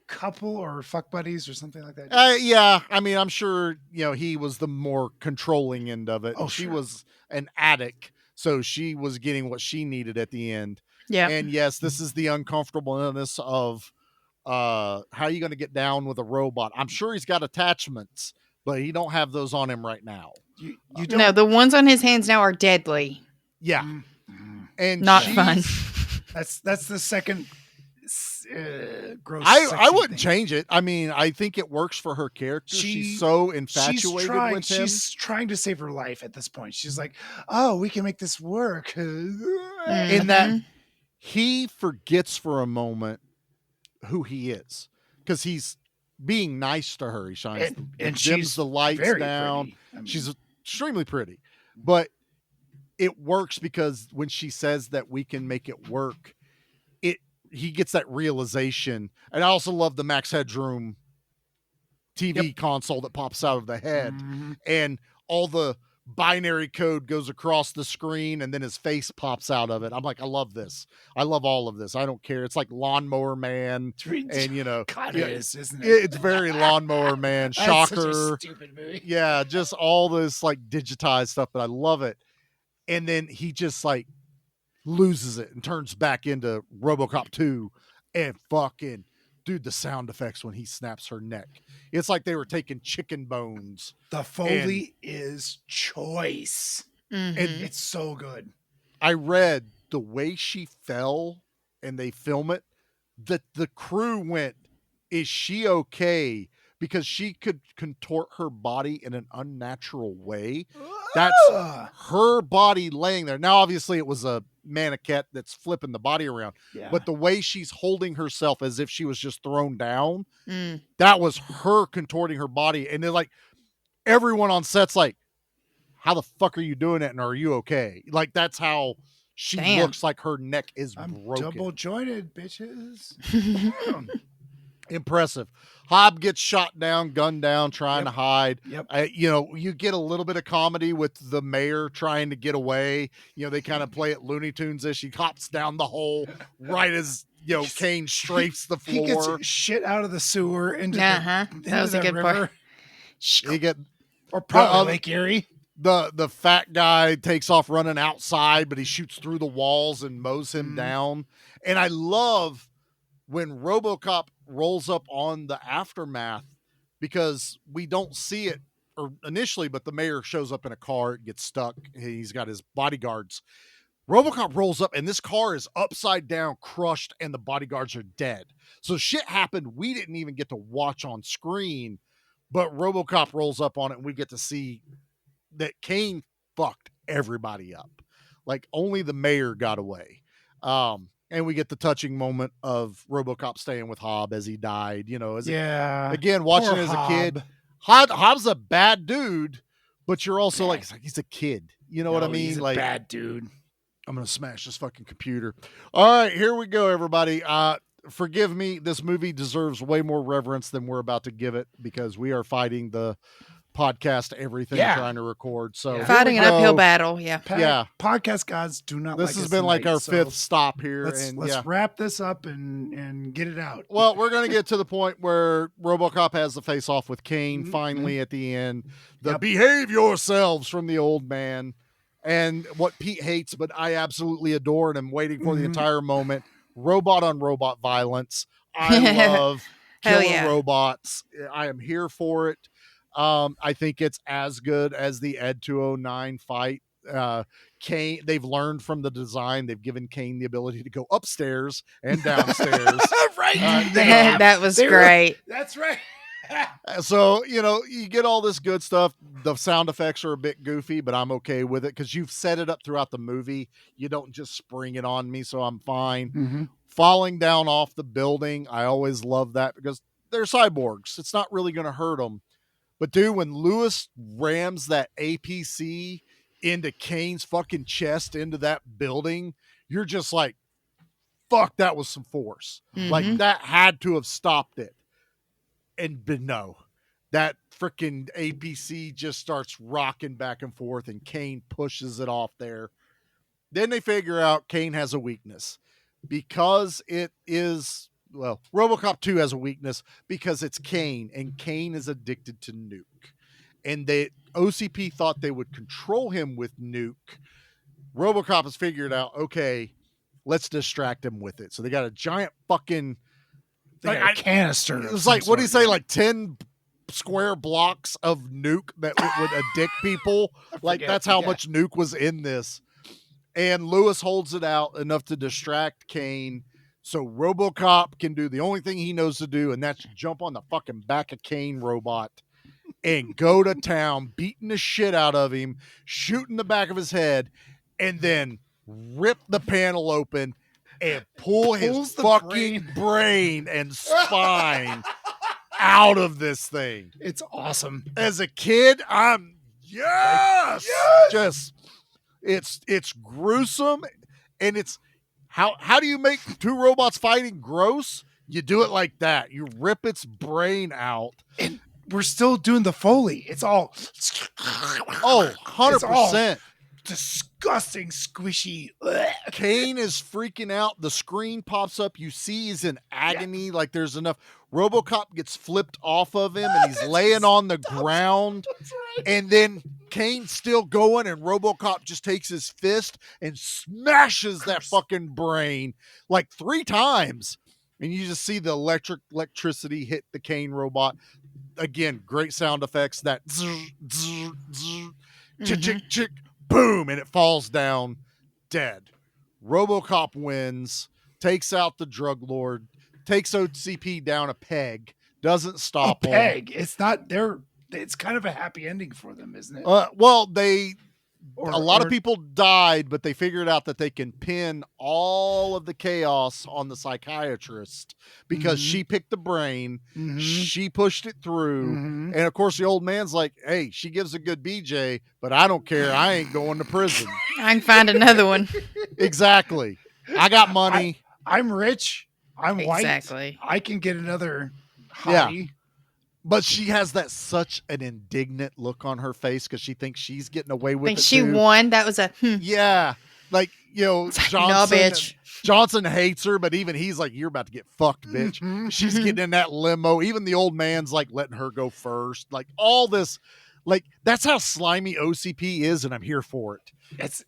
F: couple or fuck buddies or something like that.
E: Yeah. I mean, I'm sure, he was the more controlling end of it.
F: Oh,
E: she
F: sure.
E: was an addict, so she was getting what she needed at the end.
G: Yeah.
E: And yes, this is the uncomfortableness of how are you going to get down with a robot? I'm sure he's got attachments, but he don't have those on him right now.
F: You don't.
G: No, the ones on his hands now are deadly.
E: Yeah. And
G: not fun.
F: That's the second gross.
E: I wouldn't change it. I mean, I think it works for her character. She's so infatuated with him.
F: She's trying to save her life at this point. She's like, "Oh, we can make this work."
E: In that he forgets for a moment who he is because he's being nice to her. He shines
F: and
E: dims
F: she's
E: the lights
F: very
E: down.
F: pretty. I mean,
E: she's extremely pretty, but it works because when she says that we can make it work, he gets that realization. And I also love the Max Headroom TV console that pops out of the head, and all the binary code goes across the screen, and then his face pops out of it. I'm like, I love this. I love all of this. I don't care. It's like Lawnmower Man, and
F: God, it is, isn't it?
E: It's very Lawnmower Man. Shocker.
F: That's such a stupid movie.
E: Yeah, just all this like digitized stuff, but I love it. And then he just like loses it and turns back into RoboCop 2, and fucking dude, the sound effects when he snaps her neck. It's like they were taking chicken bones.
F: The Foley is choice.
G: Mm-hmm.
F: And it's so good.
E: I read the way she fell and they film it, that the crew went, is she okay? Because she could contort her body in an unnatural way. That's her body laying there. Now, obviously, it was a mannequin that's flipping the body around.
F: Yeah.
E: But the way she's holding herself as if she was just thrown down, that was her contorting her body. And then, like, everyone on set's like, how the fuck are you doing it? And are you okay? Like, that's how she looks like her neck is broken.
F: Double jointed, bitches.
E: Impressive. Hob gets shot down, gunned down, trying to hide.
F: Yep.
E: You get a little bit of comedy with the mayor trying to get away. They kind of play it Looney Tunes-ish. He hops down the hole right as Kane strafes the floor.
F: He gets shit out of the sewer into
G: that was a good
F: river.
G: part.
F: Or probably Lake Erie.
E: The fat guy takes off running outside, but he shoots through the walls and mows him down. And I love when RoboCop rolls up on the aftermath, because we don't see it initially, but the mayor shows up in a car, it gets stuck. He's got his bodyguards. RoboCop rolls up and this car is upside down, crushed, and the bodyguards are dead. So shit happened we didn't even get to watch on screen, but RoboCop rolls up on it and we get to see that Kane fucked everybody up. Like, only the mayor got away. And we get the touching moment of RoboCop staying with Hob as he died. Again, watching it as a kid. Hobbs a bad dude, but you're also like he's a kid. You know what I mean?
F: He's a
E: like,
F: bad dude.
E: I'm gonna smash this fucking computer. All right, here we go, everybody. Forgive me. This movie deserves way more reverence than we're about to give it, because we are fighting the podcast everything trying to record. So
G: fighting an uphill battle. Yeah.
F: Podcast gods do not.
E: This
F: like
E: has been like our
F: so
E: fifth stop here.
F: Let's wrap this up and get it out.
E: Well, we're going to get to the point where RoboCop has the face off with Kane finally at the end. The behave yourselves from the old man, and what Pete hates, but I absolutely adore and am waiting for the entire moment. Robot on robot violence. I love killing robots. I am here for it. I think it's as good as the Ed 209 fight. Kane, they've learned from the design. They've given Kane the ability to go upstairs and downstairs.
F: Right.
G: That was great.
F: That's right.
E: So, you get all this good stuff. The sound effects are a bit goofy, but I'm okay with it because you've set it up throughout the movie. You don't just spring it on me, so I'm fine.
F: Mm-hmm.
E: Falling down off the building, I always love that because they're cyborgs. It's not really going to hurt them. But dude, when Lewis rams that APC into Kane's fucking chest into that building, you're just like, fuck, that was some force.
G: Mm-hmm.
E: Like, that had to have stopped it. But no, that freaking APC just starts rocking back and forth, and Kane pushes it off there. Then they figure out Kane has a weakness because it is, well, RoboCop 2 has a weakness because it's Kane, and Kane is addicted to Nuke. And OCP thought they would control him with Nuke. RoboCop has figured out, okay, let's distract him with it. So they got a giant fucking
F: a canister.
E: It was like, what do you say, like 10 square blocks of Nuke that would addict people? Like, that's how much Nuke was in this. And Lewis holds it out enough to distract Kane so RoboCop can do the only thing he knows to do, and that's jump on the fucking back of Kane robot and go to town, beating the shit out of him, shooting the back of his head, and then rip the panel open and pull his fucking brain and spine out of this thing.
F: It's awesome.
E: As a kid, I'm just it's gruesome, and it's how do you make two robots fighting gross? You do it like that. You rip its brain out.
F: And we're still doing the Foley. It's all
E: 100%.
F: Disgusting, squishy.
E: Kane is freaking out. The screen pops up. You see he's in agony. Yeah. Like there's enough. RoboCop gets flipped off of him, and he's laying on the ground. Right. And then Kane's still going, and RoboCop just takes his fist and smashes that fucking brain like 3 times. And you just see the electricity hit the Kane robot. Again, great sound effects. That zzz, zzz, zzz, chick, chick, chick. Boom, and it falls down dead. RoboCop wins, takes out the drug lord, takes OCP down a peg, doesn't stop him.
F: Peg. It's not there. It's kind of a happy ending for them, isn't it?
E: Well, a lot of people died, but they figured out that they can pin all of the chaos on the psychiatrist because she picked the brain, she pushed it through, and of course the old man's like, hey, she gives a good BJ, but I don't care. I ain't going to prison.
G: I can find another one.
E: Exactly. I got money.
F: I'm rich. I'm white.
G: Exactly.
F: I can get another hottie.
E: Yeah. But she has such an indignant look on her face because she thinks she's getting away with it.
G: She won. That was a
E: Yeah. Like, Johnson.
G: No, bitch.
E: Johnson hates her, but even he's like, you're about to get fucked, bitch. She's getting in that limo. Even the old man's like letting her go first. Like all this, like that's how slimy OCP is, and I'm here for it.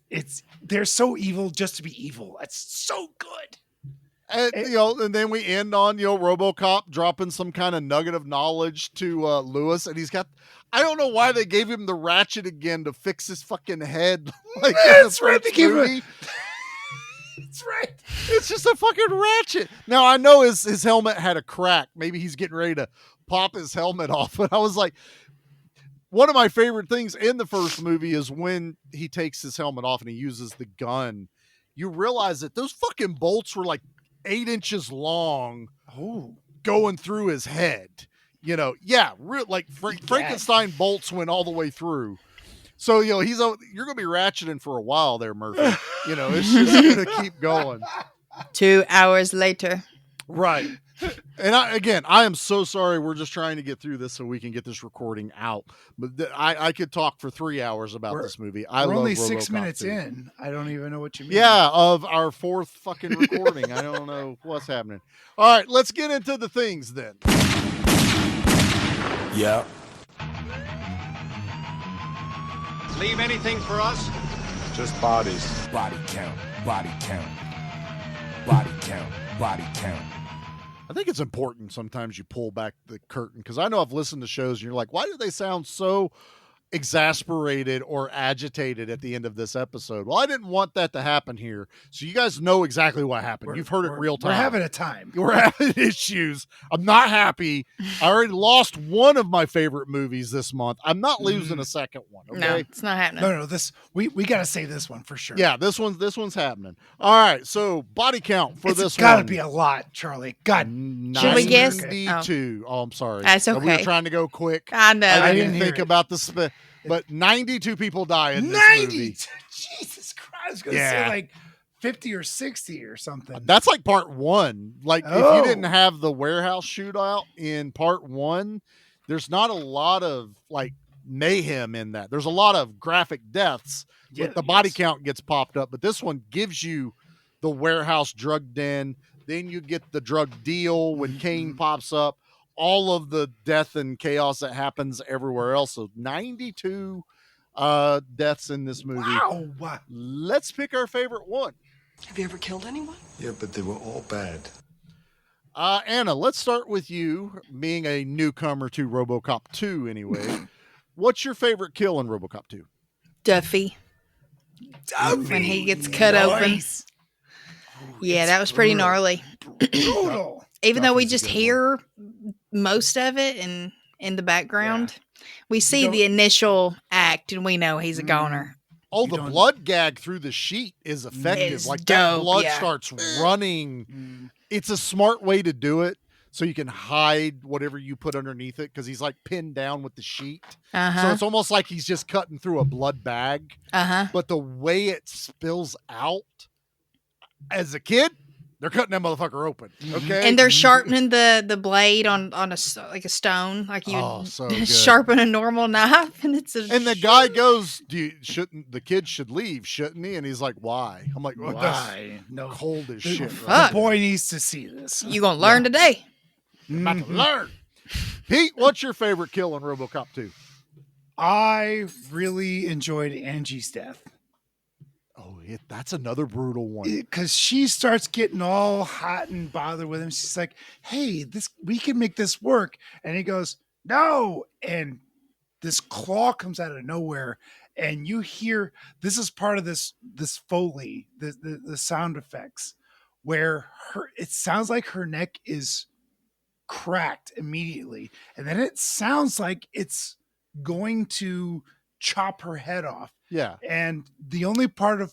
F: They're so evil just to be evil. That's so good.
E: And, and then we end on, RoboCop dropping some kind of nugget of knowledge to Lewis, and he's got, I don't know why they gave him the ratchet again to fix his fucking head. Like
F: that's right. They gave him. That's right.
E: It's just a fucking ratchet. Now I know his helmet had a crack. Maybe he's getting ready to pop his helmet off. But I was like, one of my favorite things in the first movie is when he takes his helmet off and he uses the gun. You realize that those fucking bolts were like 8 inches long, going through his head. Frankenstein bolts went all the way through. So you're gonna be ratcheting for a while there, Murphy. It's just gonna keep going.
G: 2 hours later,
E: right? And I am so sorry. We're just trying to get through this so we can get this recording out. But I could talk for 3 hours about this movie.
F: We're
E: love
F: only
E: RoboCop
F: 6 minutes
E: 2.
F: in. I don't even know what you mean.
E: Yeah, of our 4th fucking recording. I don't know what's happening. All right, let's get into the things then.
J: Yeah.
O: Leave anything for us?
J: Just bodies. Body count. Body count. Body count. Body count.
E: I think it's important sometimes you pull back the curtain because I know I've listened to shows and you're like, why do they sound so exasperated or agitated at the end of this episode. Well, I didn't want that to happen here. So you guys know exactly what happened. You've heard it real time.
F: We're having a time.
E: We're having issues. I'm not happy. I already lost one of my favorite movies this month. I'm not losing a second one. Okay?
G: No, it's not happening.
F: No, this we got to say this one for sure.
E: Yeah, this one's happening. All right, so body count for this
F: one. It's got to
E: be
F: a lot, Charlie. God,
G: should we guess?
E: 92. Oh, I'm sorry.
G: That's okay.
E: We were trying to go quick.
G: I know.
E: I didn't think about the but 92 people die in this movie.
F: Jesus Christ. I was going to say like 50 or 60 or something.
E: That's like part one. Like if you didn't have the warehouse shootout in part one, there's not a lot of like mayhem in that. There's a lot of graphic deaths, but the body count gets popped up. But this one gives you the warehouse drug den. Then you get the drug deal when Kane pops up. All of the death and chaos that happens everywhere else. So 92 deaths in this movie.
F: Wow.
E: Let's pick our favorite one.
P: Have you ever killed anyone?
J: Yeah, but they were all bad.
E: Anna, let's start with you, being a newcomer to RoboCop 2 anyway. What's your favorite kill in RoboCop 2?
G: Duffy. When he gets cut open. Yeah, that was pretty gnarly.
F: Brutal.
G: Even though we just hear most of it in the background, we see the initial act and we know he's a goner.
E: Oh, the blood gag through the sheet is effective.
G: It's
E: like
G: dope,
E: that blood starts running. It's a smart way to do it so you can hide whatever you put underneath it because he's like pinned down with the sheet. So it's almost like he's just cutting through a blood bag. But the way it spills out, as a kid, they're cutting that motherfucker open. Okay.
G: And they're sharpening the blade on a stone, like you
E: so
G: sharpen a normal knife, and it's
E: and the guy goes, the kid should leave, shouldn't he? And he's like, why? I'm like, well,
F: why? No,
E: cold as shit.
F: The boy needs to see this.
G: You gonna learn today?
E: I'm about to learn. Pete, what's your favorite kill in RoboCop 2?
F: I really enjoyed Angie's death.
E: Oh, that's another brutal one.
F: Because she starts getting all hot and bothered with him. She's like, hey, we can make this work. And he goes, no. And this claw comes out of nowhere. And you hear, this is part of this Foley, the sound effects, where it sounds like her neck is cracked immediately. And then it sounds like it's going to chop her head off.
E: Yeah.
F: And the only part of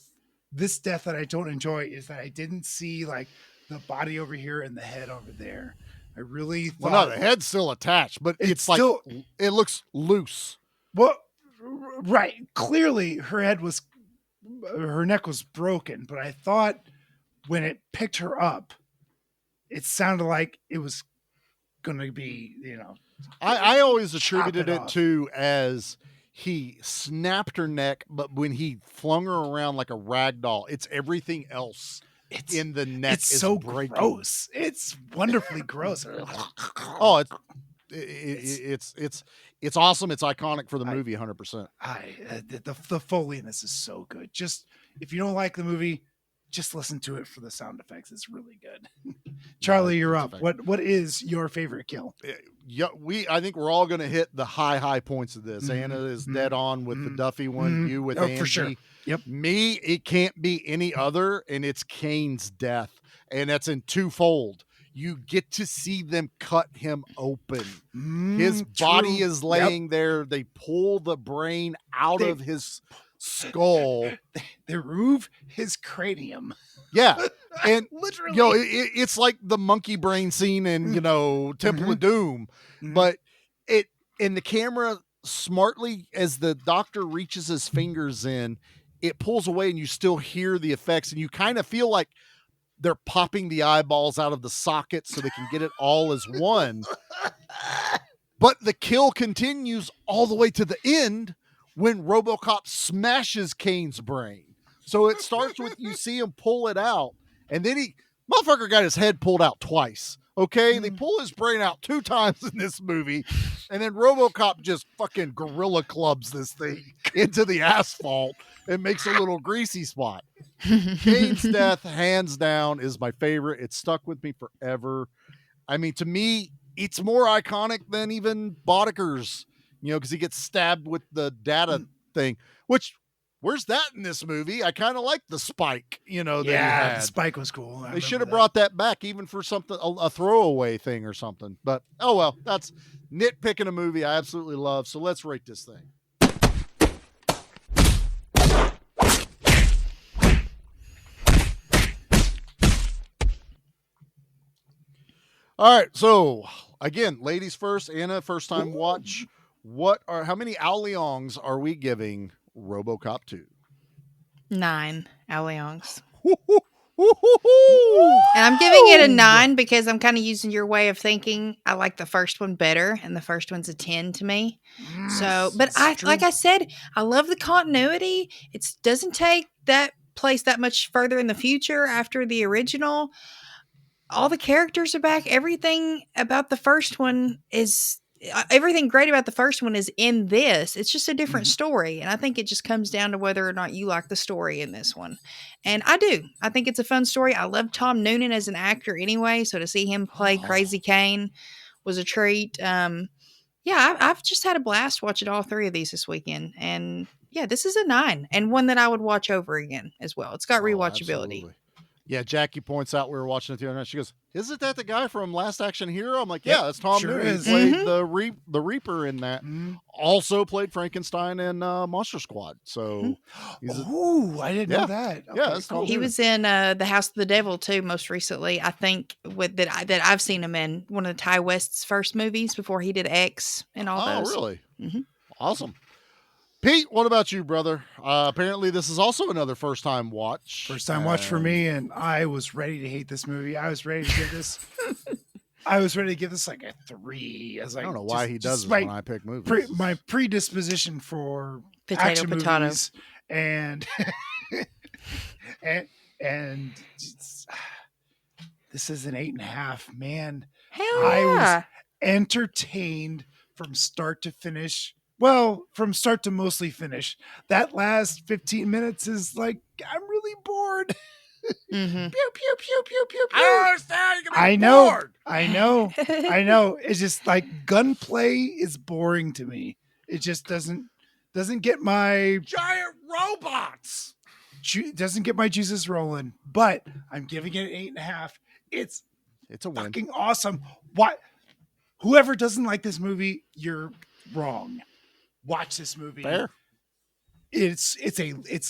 F: this death that I don't enjoy is that I didn't see like the body over here and the head over there. I really thought.
E: Well, no, the head's still attached, but it's like
F: still,
E: it looks loose.
F: Well, right. Clearly her neck was broken, but I thought when it picked her up, it sounded like it was going to be,
E: I always attributed it to as he snapped her neck, but when he flung her around like a rag doll, it's everything else in the neck.
F: It's
E: is
F: so
E: breaking.
F: Gross. It's wonderfully gross.
E: Oh, it's awesome. It's iconic for the movie, 100%.
F: The Foley in this is so good. Just if you don't like the movie, just listen to it for the sound effects. It's really good. Charlie, you're up. What is your favorite kill?
E: Yeah, I think we're all going to hit the high points of this. Anna is dead on with the Duffy one. You with Angie.
F: For sure. Yep.
E: Me, it can't be any other, and it's Kane's death, and that's in twofold. You get to see them cut him open. His body is laying there. They pull the brain out of his skull.
F: They remove his cranium.
E: Yeah. And
F: literally,
E: it's like the monkey brain scene in, Temple of Doom. But and the camera smartly, as the doctor reaches his fingers in, it pulls away and you still hear the effects, and you kind of feel like they're popping the eyeballs out of the socket so they can get it all as one. But the kill continues all the way to the end when RoboCop smashes Kane's brain. So it starts with, you see him pull it out, and then motherfucker got his head pulled out twice. Okay, they pull his brain out 2 times in this movie, and then RoboCop just fucking gorilla clubs this thing into the asphalt and makes a little greasy spot. Kane's death, hands down, is my favorite. It stuck with me forever. I mean, to me, it's more iconic than even Boddicker's because he gets stabbed with the data thing, which where's that in this movie? I kind of like the spike, that he had.
F: The spike was cool.
E: They should have brought that back even for something, a throwaway thing or something. But, oh well, that's nitpicking a movie I absolutely love. So let's rate this thing. All right, so again, ladies first. Anna, first time watch. How many Aoleongs are we giving RoboCop 2?
G: 9 Aoleongs. And I'm giving it a 9 because I'm kind of using your way of thinking. I like the first one better, and the first one's a 10 to me. So, but like I said, I love the continuity. It doesn't take that place that much further in the future after the original. All the characters are back. Everything about the first one is everything great about the first one is in this. It's just a different story. And I think it just comes down to whether or not you like the story in this one. And I do. I think it's a fun story. I love Tom Noonan as an actor anyway. So to see him play Crazy Kane was a treat. I've just had a blast watching all 3 of these this weekend. And yeah, this is a 9 and one that I would watch over again as well. It's got rewatchability.
E: Absolutely. Yeah, Jackie points out, we were watching it the other night. She goes, "Isn't that the guy from Last Action Hero?" I'm like, "Yeah, that's Tom Noonan. He played the Reaper in that. Also played Frankenstein in Monster Squad." So,
F: I didn't know that. Okay,
E: yeah, that's Tom
G: He
E: Noonan.
G: was in The House of the Devil too, most recently. I think that I've seen him in one of Ty West's first movies before he did X and all those.
E: Oh, really? Awesome. Pete, what about you, brother? Apparently, this is also another first-time watch.
F: First-time watch for me, and I was ready to hate this movie. I was ready to give this. I was ready to give this like a 3. I was like,
E: I don't know why he does this when I pick movies.
F: My predisposition for
G: Potato.
F: movies and and this is an 8.5. Man,
G: Hell
F: I
G: yeah.
F: was entertained from start to finish. Well, from start to mostly finish. That last 15 minutes is like, I'm really bored.
G: Mm-hmm.
F: Pew, pew, pew, pew, pew, pew.
E: I don't understand. You can be bored.
F: I know. It's just like gunplay is boring to me. It just doesn't get my
E: giant robots.
F: Doesn't get my juices rolling. But I'm giving it an 8.5. It's
E: a win.
F: Fucking awesome. What? Whoever doesn't like this movie, you're wrong. Watch this movie.
E: Fair.
F: It's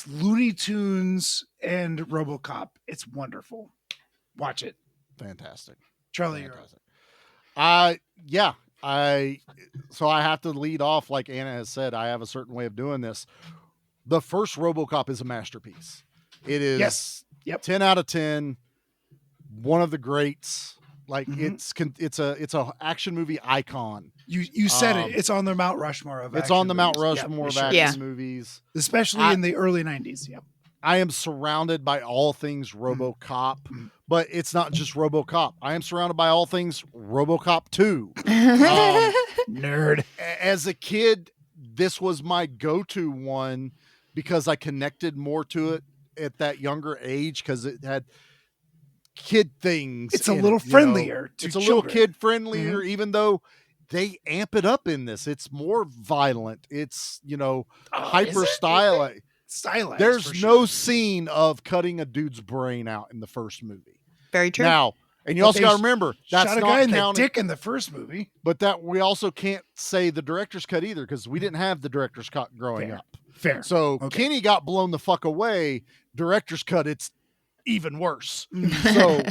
F: Looney Tunes and RoboCop. It's wonderful. Watch it.
E: Fantastic.
F: Charlie,
E: Fantastic. So I have to lead off like Anna has said. I have a certain way of doing this. The first RoboCop is a masterpiece. It is 10 out of 10. One of the greats. Like it's a action movie icon.
F: You said it. It's on the Mount Rushmore of.
E: It's on the Mount Rushmore of action movies,
F: especially in the early 90s. Yep.
E: I am surrounded by all things RoboCop, but it's not just RoboCop. I am surrounded by all things RoboCop 2.
F: Nerd.
E: As a kid, this was my go-to one because I connected more to it at that younger age because it had kid things.
F: It's a little friendlier to
E: It's a
F: children.
E: little kid friendlier, even though they amp it up in this. It's more violent. It's, hyper stylized. There's no scene of cutting a dude's brain out in the first movie.
G: Very true.
E: Now, and you also got to remember, that's
F: shot a
E: not
F: guy in the
E: counting,
F: dick in the first movie.
E: but that we also can't say the director's cut either because we didn't have the director's cut growing up.
F: Fair.
E: So Kenny got blown the fuck away. Director's cut, it's even worse. So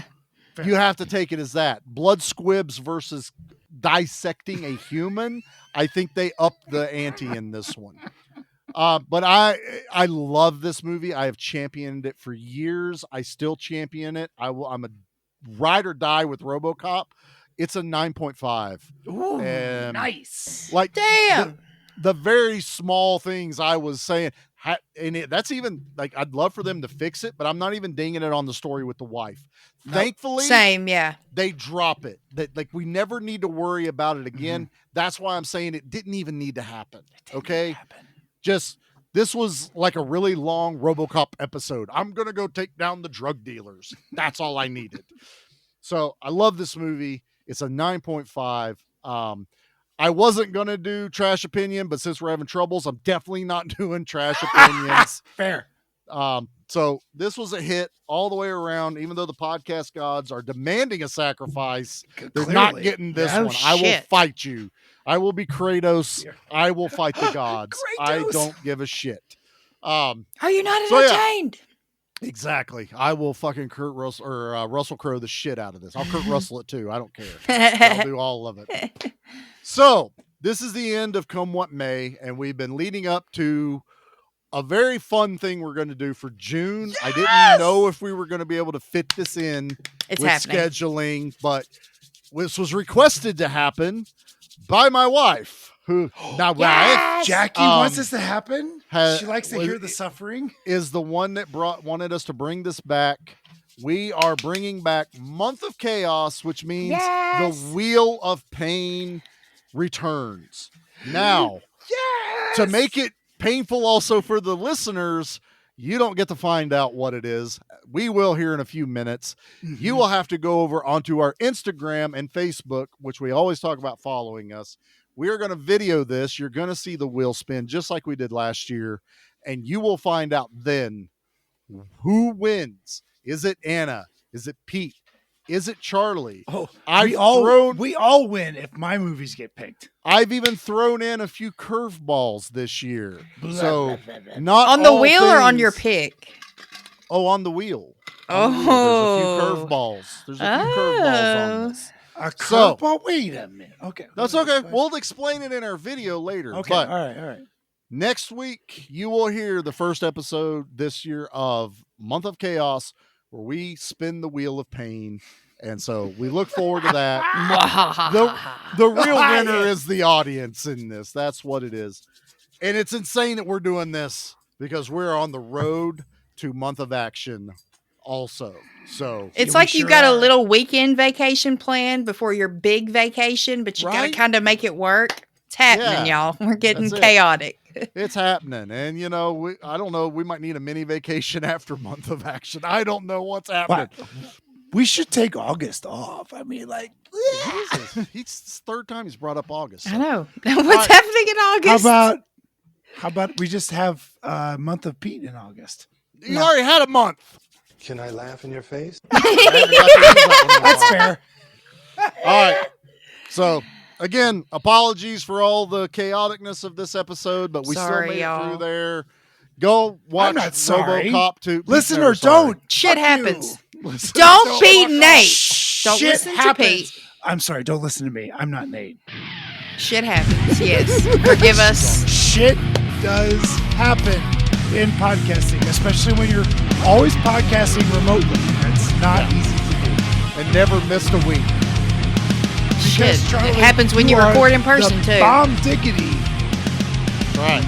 E: you have to take it as that. Blood squibs versus dissecting a human. I think they upped the ante in this one. But I love this movie. I have championed it for years. I still champion it. I'm a ride or die with RoboCop. It's a 9.5.
F: Ooh,
E: and
F: nice.
E: Like
G: damn.
E: The very small things I was saying, that's even like I'd love for them to fix it, but I'm not even dinging it on the story with the wife.
F: Nope.
E: Thankfully,
G: same, yeah.
E: They drop it. That like we never need to worry about it again. That's why I'm saying it didn't even need to happen. Just this was like a really long RoboCop episode. I'm gonna go take down the drug dealers. That's all I needed. So I love this movie. It's a 9.5. I wasn't going to do trash opinion, but since we're having troubles, I'm definitely not doing trash opinions.
F: Fair.
E: So this was a hit all the way around, even though the podcast gods are demanding a sacrifice. They're not getting this one. I will fight you. I will be Kratos. I will fight the gods. I don't give a shit.
G: Are you not entertained?
E: Yeah, exactly. I will fucking Kurt Russell or Russell Crowe the shit out of this. I'll Kurt Russell it too. I don't care. I'll do all of it. So this is the end of Come What May, and we've been leading up to a very fun thing we're going to do for June. Yes! I didn't know if we were going to be able to fit this in with scheduling, but this was requested to happen by my wife, who now wife
F: Jackie wants this to happen. She likes to hear the suffering.
E: Is the one that wanted us to bring this back. We are bringing back Month of Chaos, which means the Wheel of Pain returns. Now, to make it painful also for the listeners, you don't get to find out what it is. We will here in a few minutes. You will have to go over onto our Instagram and Facebook, which we always talk about following us. We are going to video this. You're going to see the wheel spin just like we did last year, and you will find out then who wins. Is it Anna? Is it Pete? Is it Charlie?
F: Oh, we all win if my movies get picked.
E: I've even thrown in a few curveballs this year. So not
G: on the wheel or on your pick?
E: Oh, on the wheel.
G: Oh,
E: there's a few curveballs. There's a few curveballs on this.
F: A curveball? Wait a minute. Okay.
E: That's okay. We'll explain it in our video later.
F: Okay.
E: But
F: all right.
E: Next week, you will hear the first episode this year of Month of Chaos, where we spin the wheel of pain. And so we look forward to that. The real winner is the audience in this. That's what it is. And it's insane that we're doing this because we're on the road to Month of Action also. So
G: it's like you got a little weekend vacation planned before your big vacation, but you got to kind of make it work. It's happening, y'all. We're getting chaotic.
E: It's happening. And, I don't know. We might need a mini vacation after Month of Action. I don't know what's happening.
F: What? We should take August off. I mean,
E: it's the third time he's brought up August. So.
G: I know. What's happening in August?
F: How about we just have a month of Pete in August?
E: You already had a month.
J: Can I laugh in your face?
F: That's fair.
E: All right. So, again, apologies for all the chaoticness of this episode, but we still made it through there. Go watch RoboCop 2.
F: Listen or don't.
G: Shit happens. Don't be Nate. Don't listen to Pete.
F: I'm sorry. Don't listen to me. I'm not Nate.
G: Shit happens. Yes. Forgive us.
F: Shit does happen in podcasting, especially when you're always podcasting remotely. It's not easy to do.
E: And never missed a week.
G: Shit. It happens when you record in person, too.
F: Bomb diggity.
E: Right.